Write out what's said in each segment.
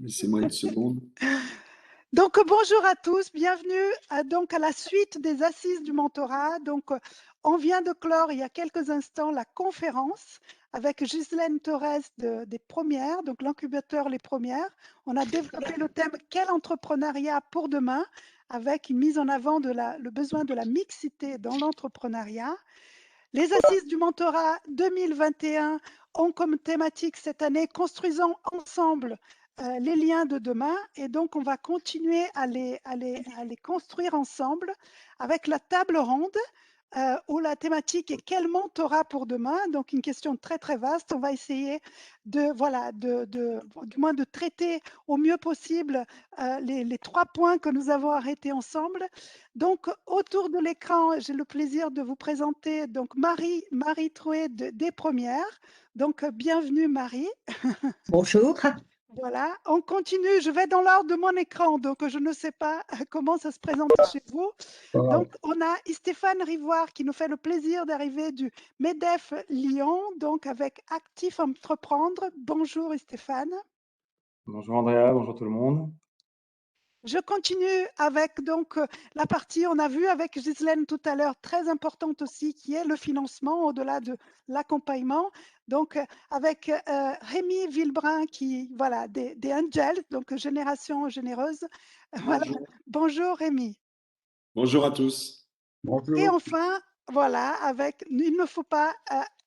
Laissez-moi une seconde. Donc, bonjour à tous, bienvenue à la suite des assises du mentorat. Donc, on vient de clore il y a quelques instants la conférence avec Ghislaine Torres des Premières, donc l'incubateur Les Premières. On a développé le thème Quel entrepreneuriat pour demain, avec une mise en avant de le besoin de la mixité dans l'entrepreneuriat. Les assises du mentorat 2021 ont comme thématique cette année Construisons ensemble les liens de demain, et donc on va continuer à les construire ensemble avec la table ronde où la thématique est quel mentorat pour demain, donc une question très très vaste. On va essayer du moins de traiter au mieux possible les 3 points que nous avons arrêtés ensemble. Donc, autour de l'écran, j'ai le plaisir de vous présenter donc Marie Trouet des Premières. Donc, bienvenue Marie. Bonjour. Voilà, on continue. Je vais dans l'ordre de mon écran, donc je ne sais pas comment ça se présente chez vous. Donc, on a Stéphane Rivoire qui nous fait le plaisir d'arriver du MEDEF Lyon, donc avec Actif Entreprendre. Bonjour Stéphane. Bonjour Andrea, bonjour tout le monde. Je continue avec donc la partie, on a vu avec Ghislaine tout à l'heure, très importante aussi, qui est le financement au-delà de l'accompagnement. Donc, avec Rémi Villebrun, voilà, des Angels, donc Génération Généreuse. Voilà. Bonjour Rémi. Bonjour à tous. Et Bonjour. enfin, voilà, il ne faut pas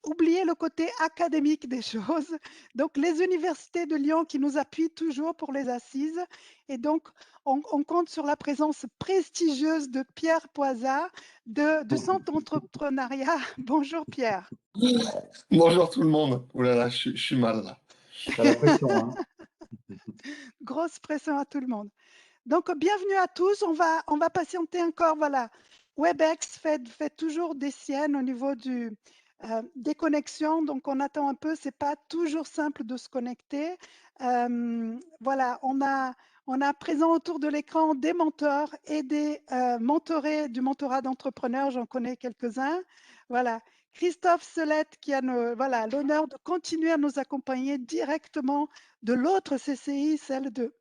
oublier le côté académique des choses. Donc, les universités de Lyon qui nous appuient toujours pour les assises. Et donc, on compte sur la présence prestigieuse de Pierre Poisat du Centre d'entrepreneuriat. Bonjour Pierre. Bonjour tout le monde. Ouh là là, je suis mal là. T'as la pression, hein. Grosse pression à tout le monde. Donc, bienvenue à tous. On va patienter encore. Voilà. WebEx fait toujours des siennes au niveau des connexions. Donc, on attend un peu. Ce n'est pas toujours simple de se connecter. Voilà, on a présent autour de l'écran des mentors et des mentorés du mentorat d'entrepreneurs. J'en connais quelques-uns. Voilà. Christophe Selette qui a l'honneur de continuer à nous accompagner directement de l'autre CCI, celle de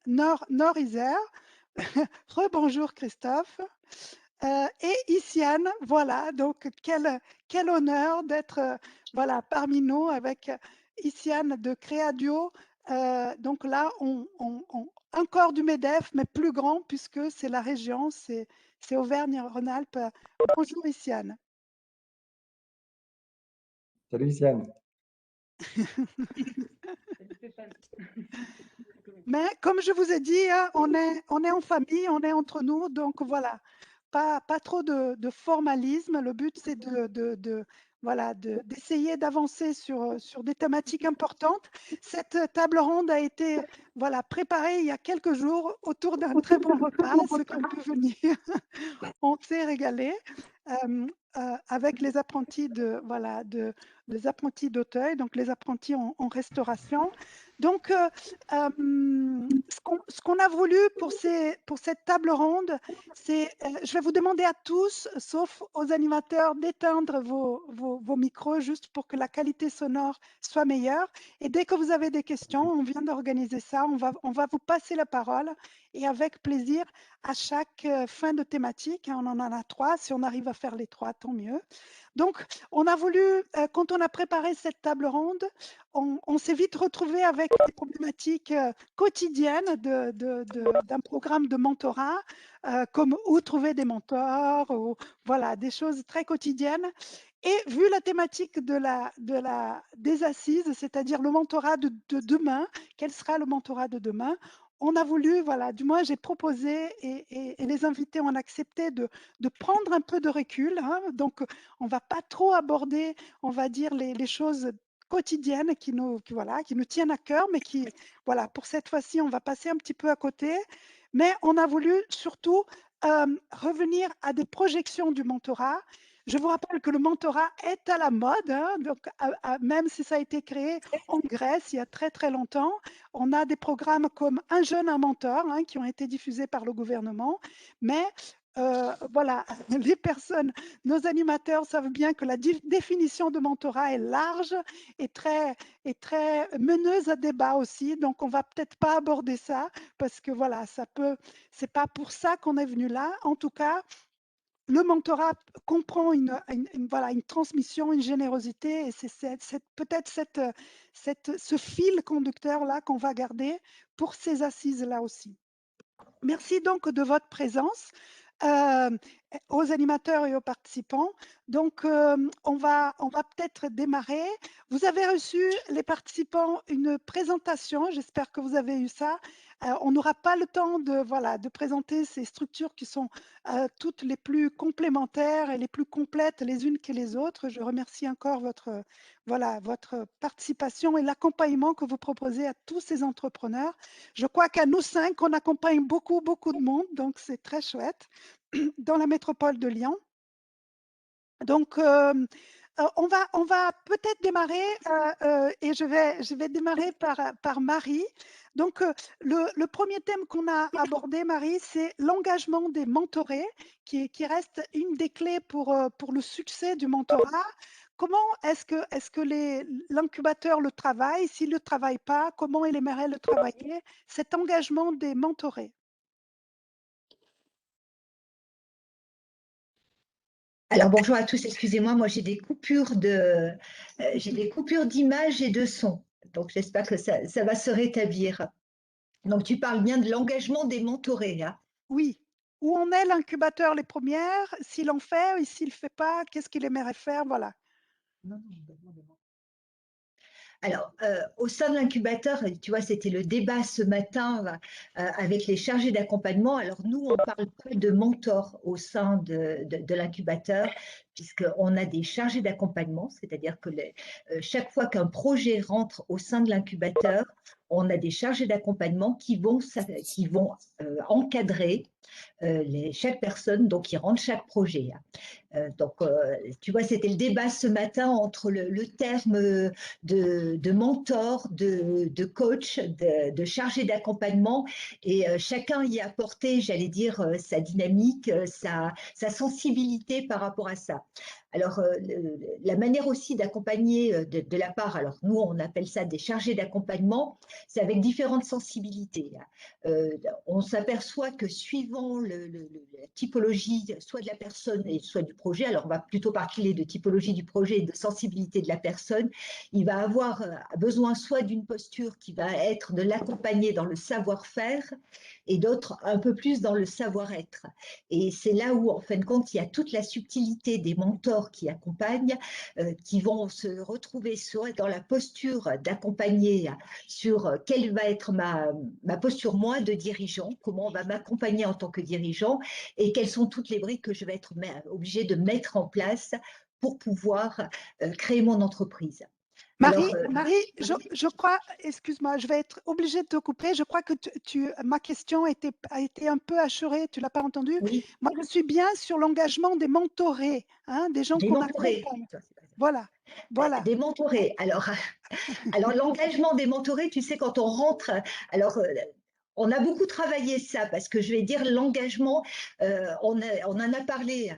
Nord-Isère. Rebonjour Christophe. Et Isiane, voilà, donc quel honneur d'être voilà, parmi nous avec Isiane de Créadio. Donc là, encore du MEDEF, mais plus grand puisque c'est la région, c'est Auvergne-Rhône-Alpes. Bonjour Isiane. Salut Luciane. Mais comme je vous ai dit, hein, on est en famille, on est entre nous, donc voilà, pas trop de formalisme. Le but, c'est d'essayer d'avancer sur des thématiques importantes. Cette table ronde a été préparée il y a quelques jours autour d'un très bon repas, ceux qui ont pu venir. On s'est régalé avec les apprentis des apprentis d'Auteuil, donc les apprentis en restauration. Donc, ce qu'on a voulu pour cette table ronde, c'est, je vais vous demander à tous, sauf aux animateurs, d'éteindre vos micros juste pour que la qualité sonore soit meilleure. Et dès que vous avez des questions, on vient d'organiser ça, on va vous passer la parole et avec plaisir à chaque fin de thématique. On en a 3. Si on arrive à faire les 3, tant mieux. Donc, on a voulu, quand on a préparé cette table ronde, on s'est vite retrouvé avec des problématiques quotidiennes d'un programme de mentorat, comme où trouver des mentors, ou voilà, des choses très quotidiennes. Et vu la thématique des assises, c'est-à-dire le mentorat de demain, quel sera le mentorat de demain, on a voulu, voilà, du moins j'ai proposé et les invités ont accepté de prendre un peu de recul. Hein, donc, on ne va pas trop aborder, on va dire, les choses quotidiennes qui nous tiennent à cœur, mais qui, voilà, pour cette fois-ci, on va passer un petit peu à côté. Mais on a voulu surtout revenir à des projections du mentorat. Je vous rappelle que le mentorat est à la mode, hein, donc même si ça a été créé en Grèce il y a très très longtemps, on a des programmes comme Un jeune, un mentor, hein, qui ont été diffusés par le gouvernement, mais voilà, les personnes, nos animateurs savent bien que la définition de mentorat est large et très meneuse à débat aussi. Donc, on va peut-être pas aborder ça parce que voilà, c'est pas pour ça qu'on est venu là. En tout cas, le mentorat comprend voilà, une transmission, une générosité, et c'est peut-être ce fil conducteur-là qu'on va garder pour ces assises-là aussi. Merci donc de votre présence aux animateurs et aux participants. Donc, on va peut-être démarrer. Vous avez reçu, les participants, une présentation. J'espère que vous avez eu ça. On n'aura pas le temps de présenter ces structures qui sont toutes les plus complémentaires et les plus complètes les unes que les autres. Je remercie encore votre participation et l'accompagnement que vous proposez à tous ces entrepreneurs. Je crois qu'à nous 5, on accompagne beaucoup de monde, donc c'est très chouette dans la métropole de Lyon. Donc, on va peut-être démarrer et je vais démarrer par Marie. Donc, le premier thème qu'on a abordé, Marie, c'est l'engagement des mentorés, qui reste une des clés pour le succès du mentorat. Comment est-ce que l'incubateur le travaille? S'il ne le travaille pas, comment il aimerait le travailler? Cet engagement des mentorés. Alors bonjour à tous, excusez-moi, moi j'ai des coupures d'image et de son, donc j'espère que ça va se rétablir. Donc tu parles bien de l'engagement des mentorés, hein? Oui. Où en est l'incubateur les premières? S'il en fait et s'il ne fait pas, qu'est-ce qu'il aimerait faire? Voilà. Alors, au sein de l'incubateur, tu vois, c'était le débat ce matin avec les chargés d'accompagnement. Alors, nous, on parle pas de mentors au sein de l'incubateur, puisqu'on a des chargés d'accompagnement, c'est-à-dire que chaque fois qu'un projet rentre au sein de l'incubateur, on a des chargés d'accompagnement qui vont encadrer chaque personne, donc qui rentre chaque projet. Donc, tu vois, c'était le débat ce matin entre le terme de mentor, de coach, de chargé d'accompagnement, et chacun y a apporté, j'allais dire, sa dynamique, sa sensibilité par rapport à ça. Alors, la manière aussi d'accompagner de la part, alors nous, on appelle ça des chargés d'accompagnement, c'est avec différentes sensibilités. On s'aperçoit que suivant la typologie, soit de la personne et soit du projet, alors on va plutôt parler de typologie du projet et de sensibilité de la personne, il va avoir besoin soit d'une posture qui va être de l'accompagner dans le savoir-faire et d'autres un peu plus dans le savoir-être. Et c'est là où, en fin de compte, il y a toute la subtilité des mentors qui accompagnent, qui vont se retrouver soit dans la posture d'accompagner sur quelle va être ma posture, moi, de dirigeant, comment on va m'accompagner en tant que dirigeant et quelles sont toutes les briques que je vais être obligée de mettre en place pour pouvoir créer mon entreprise. Marie, je crois, excuse-moi, je vais être obligée de te couper. Je crois que ma question a été un peu assurée, tu ne l'as pas entendue. Oui. Moi, je suis bien sur l'engagement des mentorés, hein, des gens qu'on accompagne. Voilà. Des mentorés. Alors l'engagement des mentorés, tu sais, quand on rentre, alors on a beaucoup travaillé ça, parce que je vais dire l'engagement, on en a parlé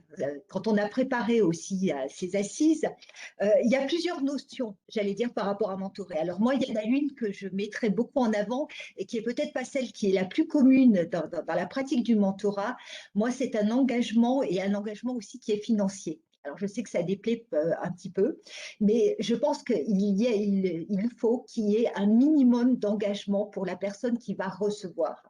quand on a préparé aussi ces assises. Il y a plusieurs notions, j'allais dire, par rapport à mentorer. Alors moi, il y en a une que je mettrai beaucoup en avant et qui est peut-être pas celle qui est la plus commune dans la pratique du mentorat. Moi, c'est un engagement, et un engagement aussi qui est financier. Alors, je sais que ça déplaît un petit peu, mais je pense qu'il faut qu'il y ait un minimum d'engagement pour la personne qui va recevoir.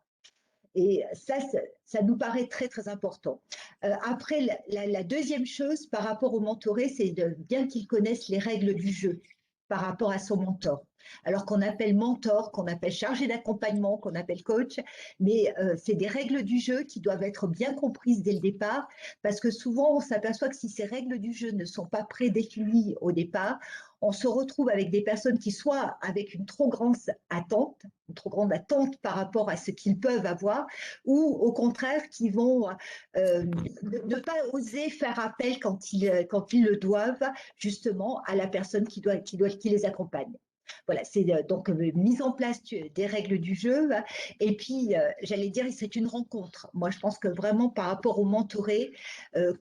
Et ça nous paraît très, très important. Après, la deuxième chose par rapport au mentoré, c'est bien qu'il connaisse les règles du jeu par rapport à son mentor. Alors qu'on appelle mentor, qu'on appelle chargé d'accompagnement, qu'on appelle coach, mais c'est des règles du jeu qui doivent être bien comprises dès le départ, parce que souvent on s'aperçoit que si ces règles du jeu ne sont pas prédéfinies au départ, on se retrouve avec des personnes qui soit avec une trop grande attente par rapport à ce qu'ils peuvent avoir, ou au contraire qui vont ne pas oser faire appel quand ils le doivent justement à la personne qui les accompagne. Voilà, c'est donc mise en place des règles du jeu. Et puis, j'allais dire, c'est une rencontre. Moi, je pense que vraiment par rapport au mentoré,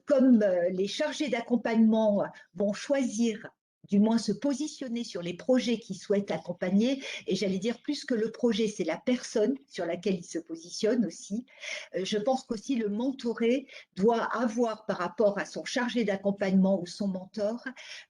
comme les chargés d'accompagnement vont choisir, du moins se positionner sur les projets qu'ils souhaitent accompagner, et j'allais dire plus que le projet, c'est la personne sur laquelle ils se positionnent aussi. Je pense qu'aussi le mentoré doit avoir par rapport à son chargé d'accompagnement ou son mentor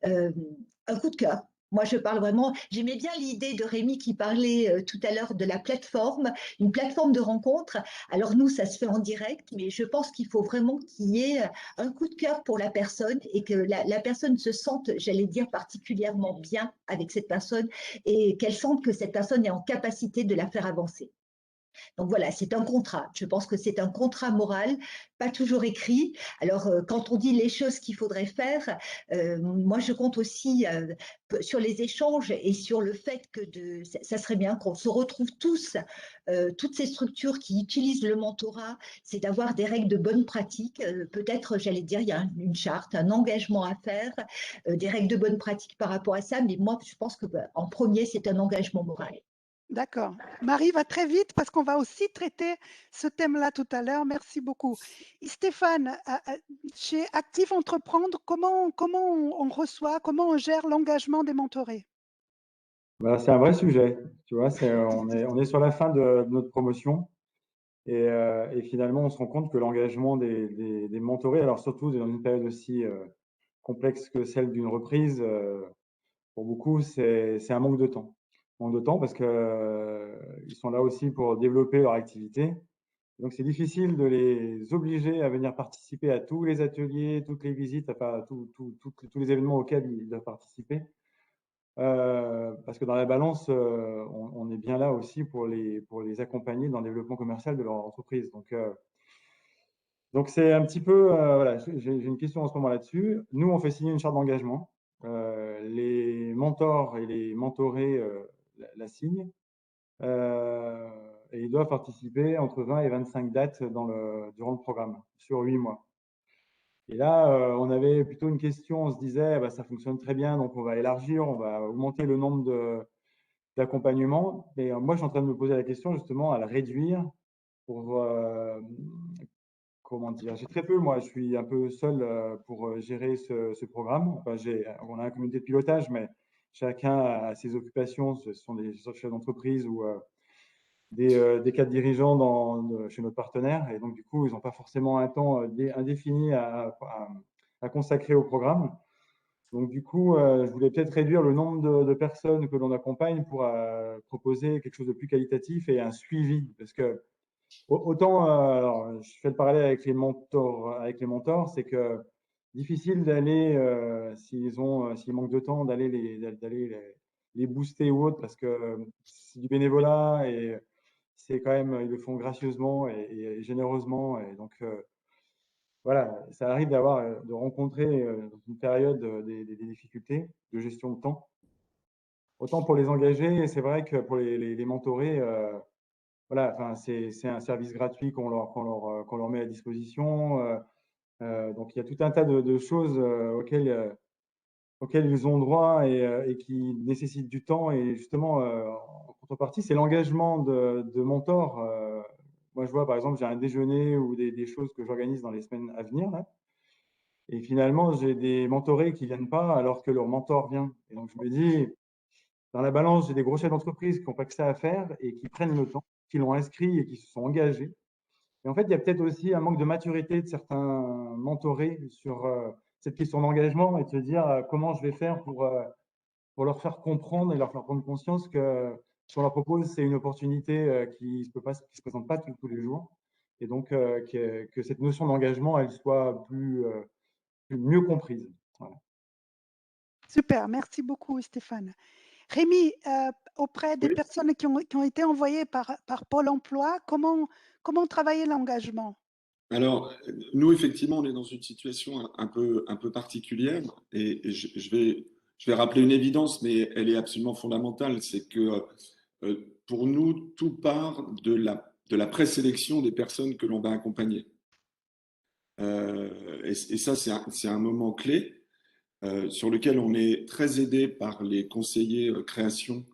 un coup de cœur. Moi, je parle vraiment, j'aimais bien l'idée de Rémi qui parlait tout à l'heure de la plateforme, une plateforme de rencontre. Alors nous, ça se fait en direct, mais je pense qu'il faut vraiment qu'il y ait un coup de cœur pour la personne et que la personne se sente, j'allais dire, particulièrement bien avec cette personne et qu'elle sente que cette personne est en capacité de la faire avancer. Donc voilà, c'est un contrat. Je pense que c'est un contrat moral, pas toujours écrit. Alors, quand on dit les choses qu'il faudrait faire, moi, je compte aussi sur les échanges et sur le fait que ça serait bien qu'on se retrouve tous, toutes ces structures qui utilisent le mentorat, c'est d'avoir des règles de bonne pratique. Peut-être, j'allais dire, il y a une charte, un engagement à faire, des règles de bonne pratique par rapport à ça. Mais moi, je pense que en premier, c'est un engagement moral. D'accord. Marie va très vite parce qu'on va aussi traiter ce thème-là tout à l'heure. Merci beaucoup. Et Stéphane, chez Active Entreprendre, comment on reçoit, comment on gère l'engagement des mentorés? Bah, c'est un vrai sujet. Tu vois, on est sur la fin de notre promotion et finalement, on se rend compte que l'engagement des mentorés, alors surtout dans une période aussi complexe que celle d'une reprise, pour beaucoup, c'est un manque de temps. Manque de temps parce que ils sont là aussi pour développer leur activité. Donc, c'est difficile de les obliger à venir participer à tous les ateliers, toutes les visites, enfin, tous les événements auxquels ils doivent participer. Parce que dans la balance, on est bien là aussi pour les accompagner dans le développement commercial de leur entreprise. Donc c'est un petit peu, voilà, j'ai une question en ce moment là-dessus. Nous, on fait signer une charte d'engagement. Les mentors et les mentorés la signent. Et ils doivent participer entre 20 et 25 dates durant le programme, sur 8 mois. Et là, on avait plutôt une question, on se disait, bah, ça fonctionne très bien, donc on va élargir, on va augmenter le nombre d'accompagnement. Mais moi, je suis en train de me poser la question justement à le réduire pour, comment dire, j'ai très peu, moi, je suis un peu seul pour gérer ce programme. Enfin, on a un comité de pilotage, mais chacun a ses occupations, ce sont des chefs d'entreprise ou des cadres dirigeants chez notre partenaire. Et donc, du coup, ils n'ont pas forcément un temps indéfini à consacrer au programme. Donc, du coup, je voulais peut-être réduire le nombre de personnes que l'on accompagne pour proposer quelque chose de plus qualitatif et un suivi. Parce que autant, alors, je fais le parallèle avec les mentors, c'est que difficile d'aller, s'ils manquent de temps, d'aller les booster ou autre, parce que c'est du bénévolat et c'est quand même, ils le font gracieusement et généreusement. Et donc, voilà, ça arrive de rencontrer dans une période des difficultés de gestion de temps. Autant pour les engager, c'est vrai que pour les mentorer, voilà, enfin, c'est un service gratuit qu'on leur met à disposition. Donc, il y a tout un tas de choses auxquelles ils ont droit et qui nécessitent du temps. Et justement, en contrepartie, c'est l'engagement de mentors. Moi, je vois, par exemple, j'ai un déjeuner ou des choses que j'organise dans les semaines à venir, là. Et finalement, j'ai des mentorés qui ne viennent pas alors que leur mentor vient. Et donc, je me dis, dans la balance, j'ai des gros chefs d'entreprise qui n'ont pas que ça à faire et qui prennent le temps, qui l'ont inscrit et qui se sont engagés. Et en fait, il y a peut-être aussi un manque de maturité de certains mentorés sur cette question d'engagement et de se dire comment je vais faire pour leur faire comprendre et leur faire prendre conscience que ce qu'on leur propose, c'est une opportunité qui se présente pas tous les jours. Et donc, que cette notion d'engagement, elle soit mieux comprise. Voilà. Super, merci beaucoup Stéphane. Rémi, auprès des Oui. personnes qui ont été envoyées par Pôle emploi, comment travailler l'engagement? Alors, nous, effectivement, on est dans une situation un peu particulière et je vais rappeler une évidence, mais elle est absolument fondamentale. C'est que pour nous, tout part de la présélection des personnes que l'on va accompagner. Et ça, c'est un moment clé. sur lequel on est très aidé par les conseillers création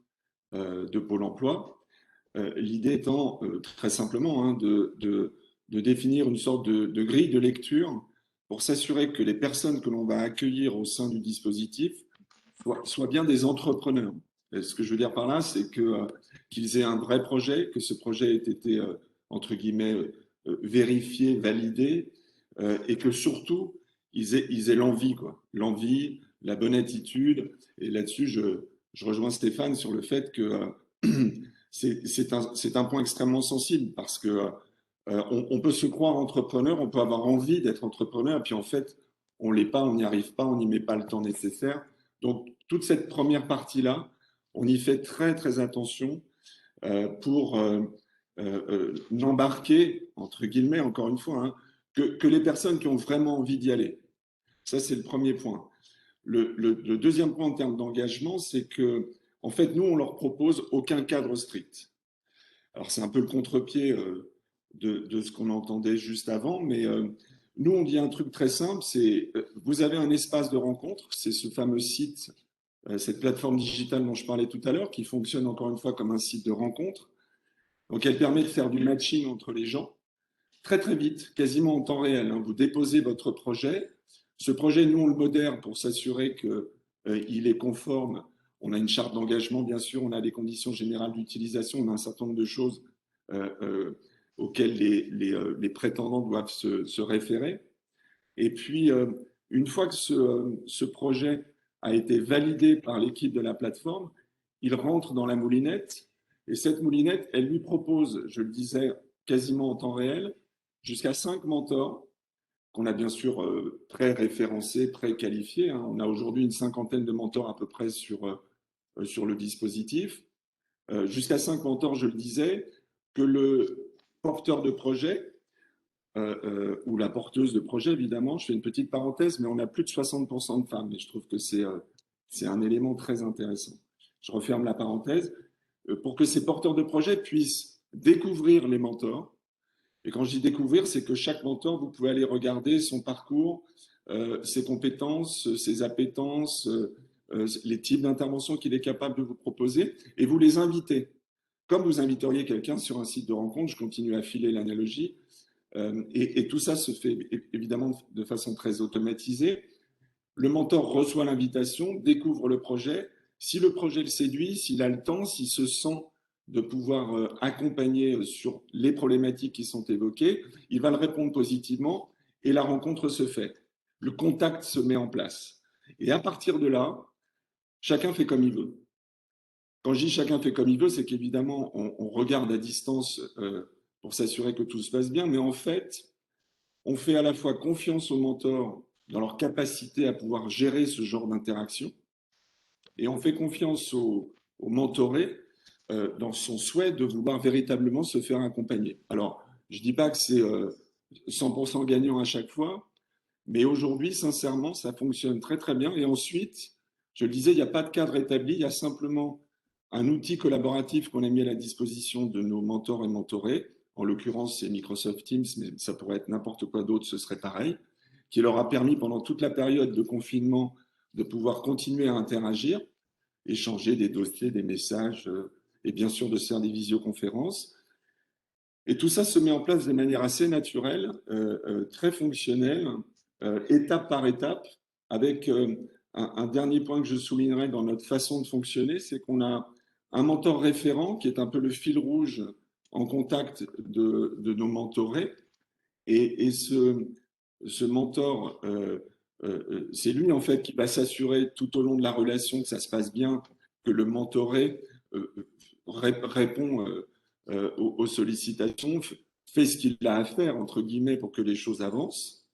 de Pôle emploi. L'idée étant très simplement hein, de définir une sorte de grille de lecture pour s'assurer que les personnes que l'on va accueillir au sein du dispositif soient bien des entrepreneurs. Et ce que je veux dire par là, c'est qu'ils aient un vrai projet, que ce projet ait été, entre guillemets, vérifié, validé, et que surtout, ils aient l'envie, quoi. L'envie, la bonne attitude. Et là-dessus, je rejoins Stéphane sur le fait que c'est un point extrêmement sensible parce que on peut se croire entrepreneur, on peut avoir envie d'être entrepreneur, et puis en fait, on l'est pas, on n'y arrive pas, on n'y met pas le temps nécessaire. Donc, toute cette première partie-là, on y fait très, très attention pour n'embarquer, entre guillemets, encore une fois, hein, que les personnes qui ont vraiment envie d'y aller. Ça, c'est le premier point. Le deuxième point en termes d'engagement, c'est que, en fait, nous, on leur propose aucun cadre strict. Alors, c'est un peu le contre-pied de ce qu'on entendait juste avant, mais nous, on dit un truc très simple, c'est vous avez un espace de rencontre, c'est ce fameux site, cette plateforme digitale dont je parlais tout à l'heure, qui fonctionne encore une fois comme un site de rencontre. Donc, elle permet de faire du matching entre les gens très, très vite, quasiment en temps réel. Hein. Vous déposez votre projet. Ce projet, nous, on le modère pour s'assurer qu'il est conforme. On a une charte d'engagement, bien sûr, on a des conditions générales d'utilisation, on a un certain nombre de choses auxquelles les prétendants doivent se référer. Et puis, une fois que ce projet a été validé par l'équipe de la plateforme, il rentre dans la moulinette. Et cette moulinette, elle lui propose, je le disais, quasiment en temps réel, jusqu'à 5 mentors qu'on a bien sûr pré-référencés, pré-qualifiés. Hein. On a aujourd'hui une cinquantaine de mentors à peu près sur le dispositif. Jusqu'à 5 mentors, je le disais, que le porteur de projet ou la porteuse de projet, évidemment, je fais une petite parenthèse, mais on a plus de 60% de femmes et je trouve que c'est un élément très intéressant. Je referme la parenthèse. Pour que ces porteurs de projet puissent découvrir les mentors. Et quand je dis découvrir, c'est que chaque mentor, vous pouvez aller regarder son parcours, ses compétences, ses appétences, les types d'interventions qu'il est capable de vous proposer, et vous les invitez. Comme vous inviteriez quelqu'un sur un site de rencontre, je continue à filer l'analogie, et tout ça se fait évidemment de façon très automatisée. Le mentor reçoit l'invitation, découvre le projet. Si le projet le séduit, s'il a le temps, s'il se sent de pouvoir accompagner sur les problématiques qui sont évoquées, il va le répondre positivement et la rencontre se fait. Le contact se met en place. Et à partir de là, chacun fait comme il veut. Quand je dis chacun fait comme il veut, c'est qu'évidemment, on regarde à distance pour s'assurer que tout se passe bien, mais en fait, on fait à la fois confiance aux mentors dans leur capacité à pouvoir gérer ce genre d'interaction, et on fait confiance au mentoré dans son souhait de vouloir véritablement se faire accompagner. Alors, je ne dis pas que c'est 100% gagnant à chaque fois, mais aujourd'hui, sincèrement, ça fonctionne très très bien. Et ensuite, je le disais, il n'y a pas de cadre établi, il y a simplement un outil collaboratif qu'on a mis à la disposition de nos mentors et mentorés. En l'occurrence, c'est Microsoft Teams, mais ça pourrait être n'importe quoi d'autre, ce serait pareil, qui leur a permis pendant toute la période de confinement de pouvoir continuer à interagir, échanger des dossiers, des messages, et bien sûr de se faire des visioconférences. Et tout ça se met en place de manière assez naturelle, très fonctionnelle, étape par étape, avec un dernier point que je soulignerai dans notre façon de fonctionner, c'est qu'on a un mentor référent qui est un peu le fil rouge en contact de nos mentorés. Et ce mentor, c'est lui en fait qui va s'assurer tout au long de la relation que ça se passe bien, que le mentoré répond aux sollicitations, fait ce qu'il a à faire, entre guillemets, pour que les choses avancent.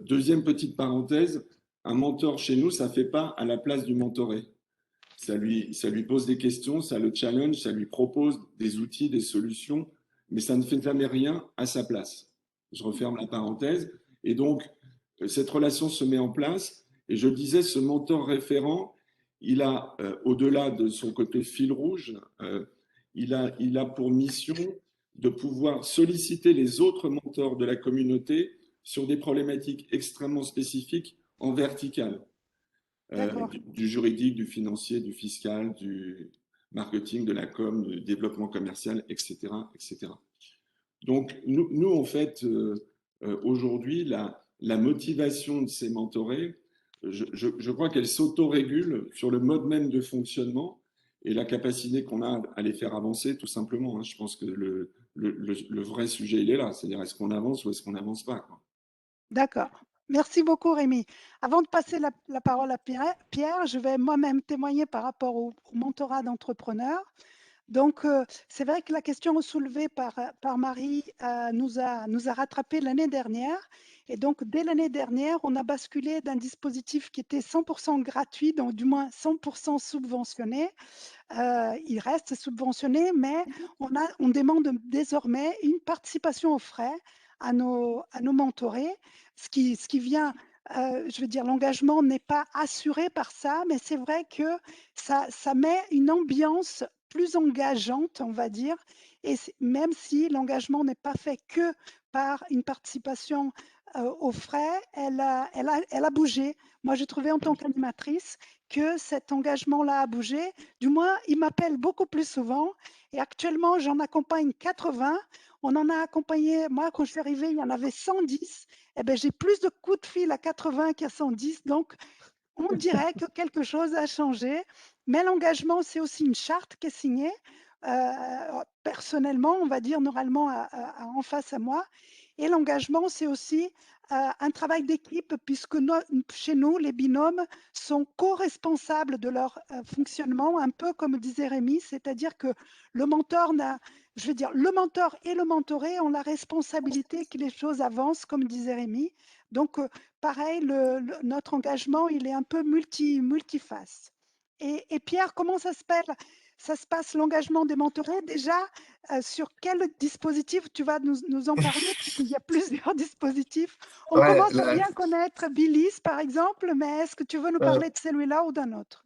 Deuxième petite parenthèse, un mentor chez nous, ça ne fait pas à la place du mentoré. Ça lui pose des questions, ça le challenge, ça lui propose des outils, des solutions, mais ça ne fait jamais rien à sa place. Je referme la parenthèse. Et donc, cette relation se met en place. Et je disais, ce mentor référent, il a, au-delà de son côté fil rouge, il a pour mission de pouvoir solliciter les autres mentors de la communauté sur des problématiques extrêmement spécifiques en vertical. D'accord. du juridique, du financier, du fiscal, du marketing, de la com, du développement commercial, etc., etc. Donc, nous en fait, aujourd'hui, la motivation de ces mentorés, je crois qu'elle s'autorégule sur le mode même de fonctionnement et la capacité qu'on a à les faire avancer, tout simplement, hein. Je pense que le vrai sujet, il est là. C'est-à-dire, est-ce qu'on avance ou est-ce qu'on n'avance pas, quoi. D'accord. Merci beaucoup, Rémi. Avant de passer la parole à Pierre, je vais moi-même témoigner par rapport au mentorat d'entrepreneurs. Donc, c'est vrai que la question soulevée par Marie nous a rattrapés l'année dernière. Et donc, dès l'année dernière, on a basculé d'un dispositif qui était 100% gratuit, donc du moins 100% subventionné. Il reste subventionné, mais on demande désormais une participation aux frais à nos mentorés, ce qui vient, je veux dire, l'engagement n'est pas assuré par ça, mais c'est vrai que ça met une ambiance plus engageante, on va dire, et même si l'engagement n'est pas fait que par une participation aux frais, elle a bougé. Moi, j'ai trouvé en tant qu'animatrice que cet engagement-là a bougé. Du moins, il m'appelle beaucoup plus souvent. Et actuellement, j'en accompagne 80. On en a accompagné, moi, quand je suis arrivée, il y en avait 110. Eh bien, j'ai plus de coups de fil à 80 qu'à 110. Donc, on dirait que quelque chose a changé. Mais l'engagement, c'est aussi une charte qui est signée. Personnellement, on va dire normalement en face à moi. Et l'engagement, c'est aussi un travail d'équipe puisque chez nous, les binômes sont co-responsables de leur fonctionnement, un peu comme disait Rémi, c'est-à-dire que le mentor je veux dire, le mentor et le mentoré ont la responsabilité que les choses avancent, comme disait Rémi. Donc, pareil, notre engagement, il est un peu multiface. Et Pierre, comment ça se passe l'engagement des mentorés? Déjà, sur quel dispositif tu vas nous en parler? Parce qu'il y a plusieurs dispositifs. On Ouais, commence à bien connaître Billis, par exemple, mais est-ce que tu veux nous euh, parler de celui-là ou d'un autre?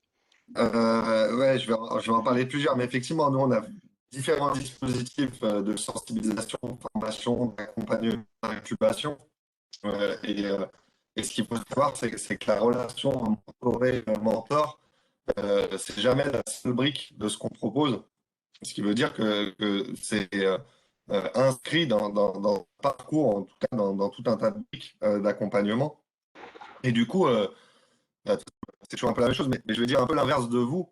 ouais, je vais en parler plusieurs, mais effectivement, nous, on a différents dispositifs de sensibilisation, de formation, d'accompagnement, d'incubation. Et ce qu'il faut savoir, c'est que la relation mentoré-mentor, c'est jamais la seule brique de ce qu'on propose. Ce qui veut dire que c'est inscrit dans le parcours, en tout cas dans tout un tas de briques d'accompagnement. Et du coup, c'est toujours un peu la même chose, mais je vais dire un peu l'inverse de vous.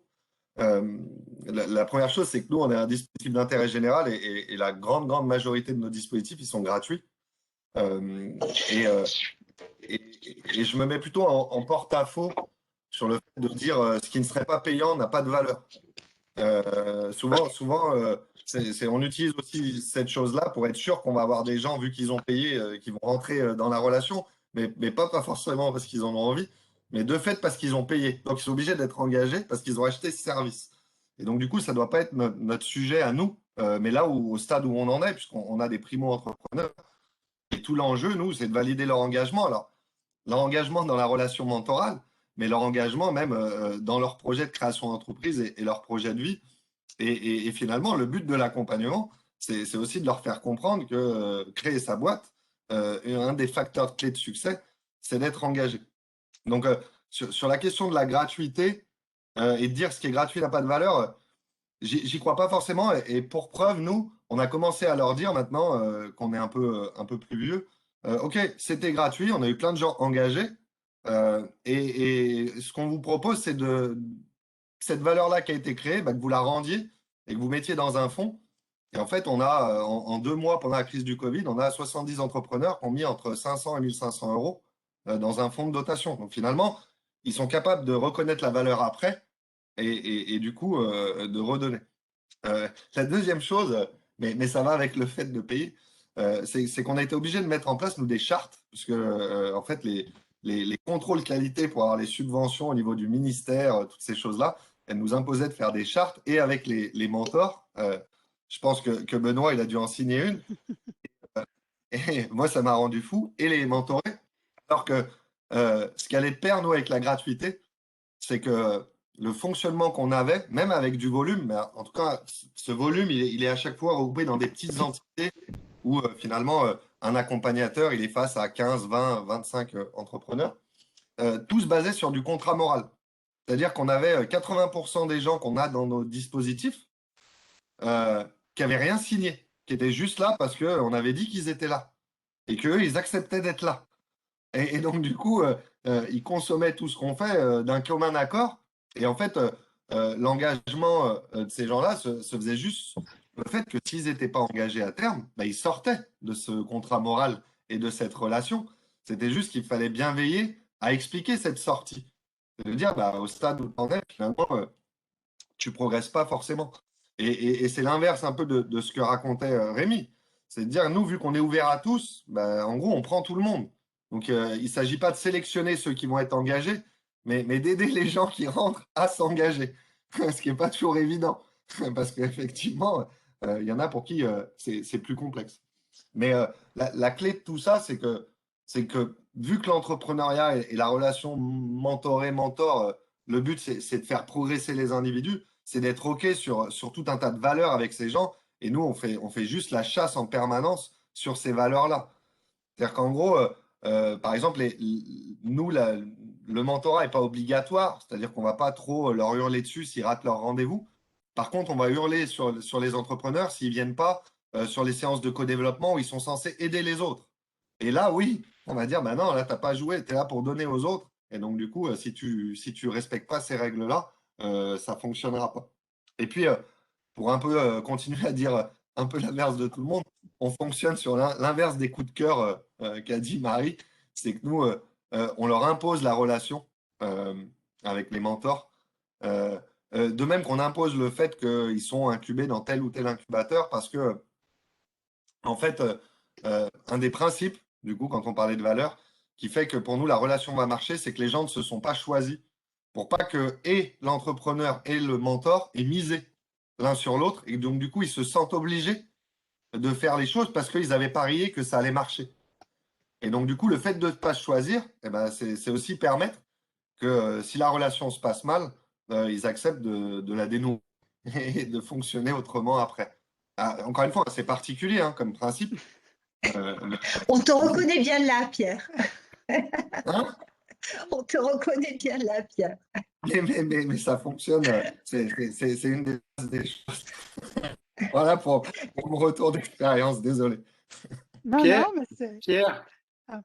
Euh, la première chose, c'est que nous, on est un dispositif d'intérêt général et la grande majorité de nos dispositifs, ils sont gratuits. Euh, et, euh, et je me mets plutôt en porte-à-faux sur le fait de dire ce qui ne serait pas payant n'a pas de valeur. Souvent on utilise aussi cette chose-là pour être sûr qu'on va avoir des gens, vu qu'ils ont payé, qui vont rentrer dans la relation, mais pas forcément parce qu'ils en ont envie, mais de fait parce qu'ils ont payé. Donc ils sont obligés d'être engagés parce qu'ils ont acheté ce service. Et donc du coup, ça ne doit pas être notre sujet à nous, mais là au stade où on en est, puisqu'on a des primo-entrepreneurs, et tout l'enjeu, nous, c'est de valider leur engagement. Alors, leur engagement dans la relation mentorale, mais leur engagement même dans leur projet de création d'entreprise et leur projet de vie. Et finalement, le but de l'accompagnement, c'est aussi de leur faire comprendre que créer sa boîte, un des facteurs clés de succès, c'est d'être engagé. Donc, sur la question de la gratuité et de dire ce qui est gratuit n'a pas de valeur, j'y crois pas forcément. Et pour preuve, nous, on a commencé à leur dire maintenant qu'on est un peu plus vieux, OK, c'était gratuit, on a eu plein de gens engagés. Et ce qu'on vous propose, c'est cette valeur-là qui a été créée, bah, que vous la rendiez et que vous mettiez dans un fonds. Et en fait, on a, en 2 mois, pendant la crise du Covid, on a 70 entrepreneurs qui ont mis entre 500 et 1500 euros dans un fonds de dotation. Donc finalement, ils sont capables de reconnaître la valeur après et du coup, de redonner. La deuxième chose, mais ça va avec le fait de payer, c'est qu'on a été obligé de mettre en place, nous, des chartes, parce que, en fait, les contrôles qualité pour avoir les subventions au niveau du ministère, toutes ces choses-là, elles nous imposaient de faire des chartes et avec les mentors. Je pense que Benoît, il a dû en signer une. Et moi, ça m'a rendu fou. Et les mentorés. Alors que ce qui allait de pair, nous, avec la gratuité, c'est que le fonctionnement qu'on avait, même avec du volume, mais en tout cas, ce volume, il est à chaque fois regroupé dans des petites entités où finalement, un accompagnateur, il est face à 15, 20, 25 entrepreneurs, tous basés sur du contrat moral. C'est-à-dire qu'on avait 80% des gens qu'on a dans nos dispositifs qui n'avaient rien signé, qui étaient juste là parce qu'on avait dit qu'ils étaient là et qu'eux, ils acceptaient d'être là. Et donc, du coup, ils consommaient tout ce qu'on fait d'un commun accord. Et en fait, l'engagement de ces gens-là se faisait juste le fait que s'ils n'étaient pas engagés à terme, bah, ils sortaient de ce contrat moral et de cette relation. C'était juste qu'il fallait bien veiller à expliquer cette sortie. De dire, bah, au stade où tu en es, finalement, tu progresses pas forcément. Et c'est l'inverse un peu de ce que racontait Rémi. C'est de dire, nous, vu qu'on est ouvert à tous, bah, en gros, on prend tout le monde. Donc, il ne s'agit pas de sélectionner ceux qui vont être engagés, mais d'aider les gens qui rentrent à s'engager. Ce qui n'est pas toujours évident. Parce qu'effectivement, il y en a pour qui c'est plus complexe. Mais la clé de tout ça, c'est que vu que l'entrepreneuriat et la relation mentoré-mentor, le but, c'est de faire progresser les individus, c'est d'être OK sur tout un tas de valeurs avec ces gens. Et nous, on fait juste la chasse en permanence sur ces valeurs-là. C'est-à-dire qu'en gros, par exemple, nous, le mentorat n'est pas obligatoire, c'est-à-dire qu'on ne va pas trop leur hurler dessus s'ils ratent leur rendez-vous. Par contre, on va hurler sur les entrepreneurs s'ils ne viennent pas sur les séances de co-développement où ils sont censés aider les autres. Et là, oui, on va dire, bah non, là, tu n'as pas joué, tu es là pour donner aux autres. Et donc, du coup, si tu respectes pas ces règles-là, ça ne fonctionnera pas. Et puis, pour un peu continuer à dire un peu l'inverse de tout le monde, on fonctionne sur l'inverse des coups de cœur qu'a dit Marie. C'est que nous, on leur impose la relation avec les mentors. De même qu'on impose le fait qu'ils sont incubés dans tel ou tel incubateur parce que, en fait, un des principes, du coup, quand on parlait de valeur, qui fait que pour nous, la relation va marcher, c'est que les gens ne se sont pas choisis pour pas que et l'entrepreneur et le mentor aient misé l'un sur l'autre. Et donc, du coup, ils se sentent obligés de faire les choses parce qu'ils avaient parié que ça allait marcher. Et donc, du coup, le fait de ne pas choisir, eh ben, c'est aussi permettre que si la relation se passe mal, ils acceptent de la dénouer et de fonctionner autrement après. Ah, encore une fois, c'est particulier hein, comme principe. On te reconnaît bien là, Pierre. Hein On te reconnaît bien là, Pierre. mais ça fonctionne. C'est une des choses. Voilà pour mon retour d'expérience. Désolé. Non, Pierre, non, mais c'est. Pierre, Ah.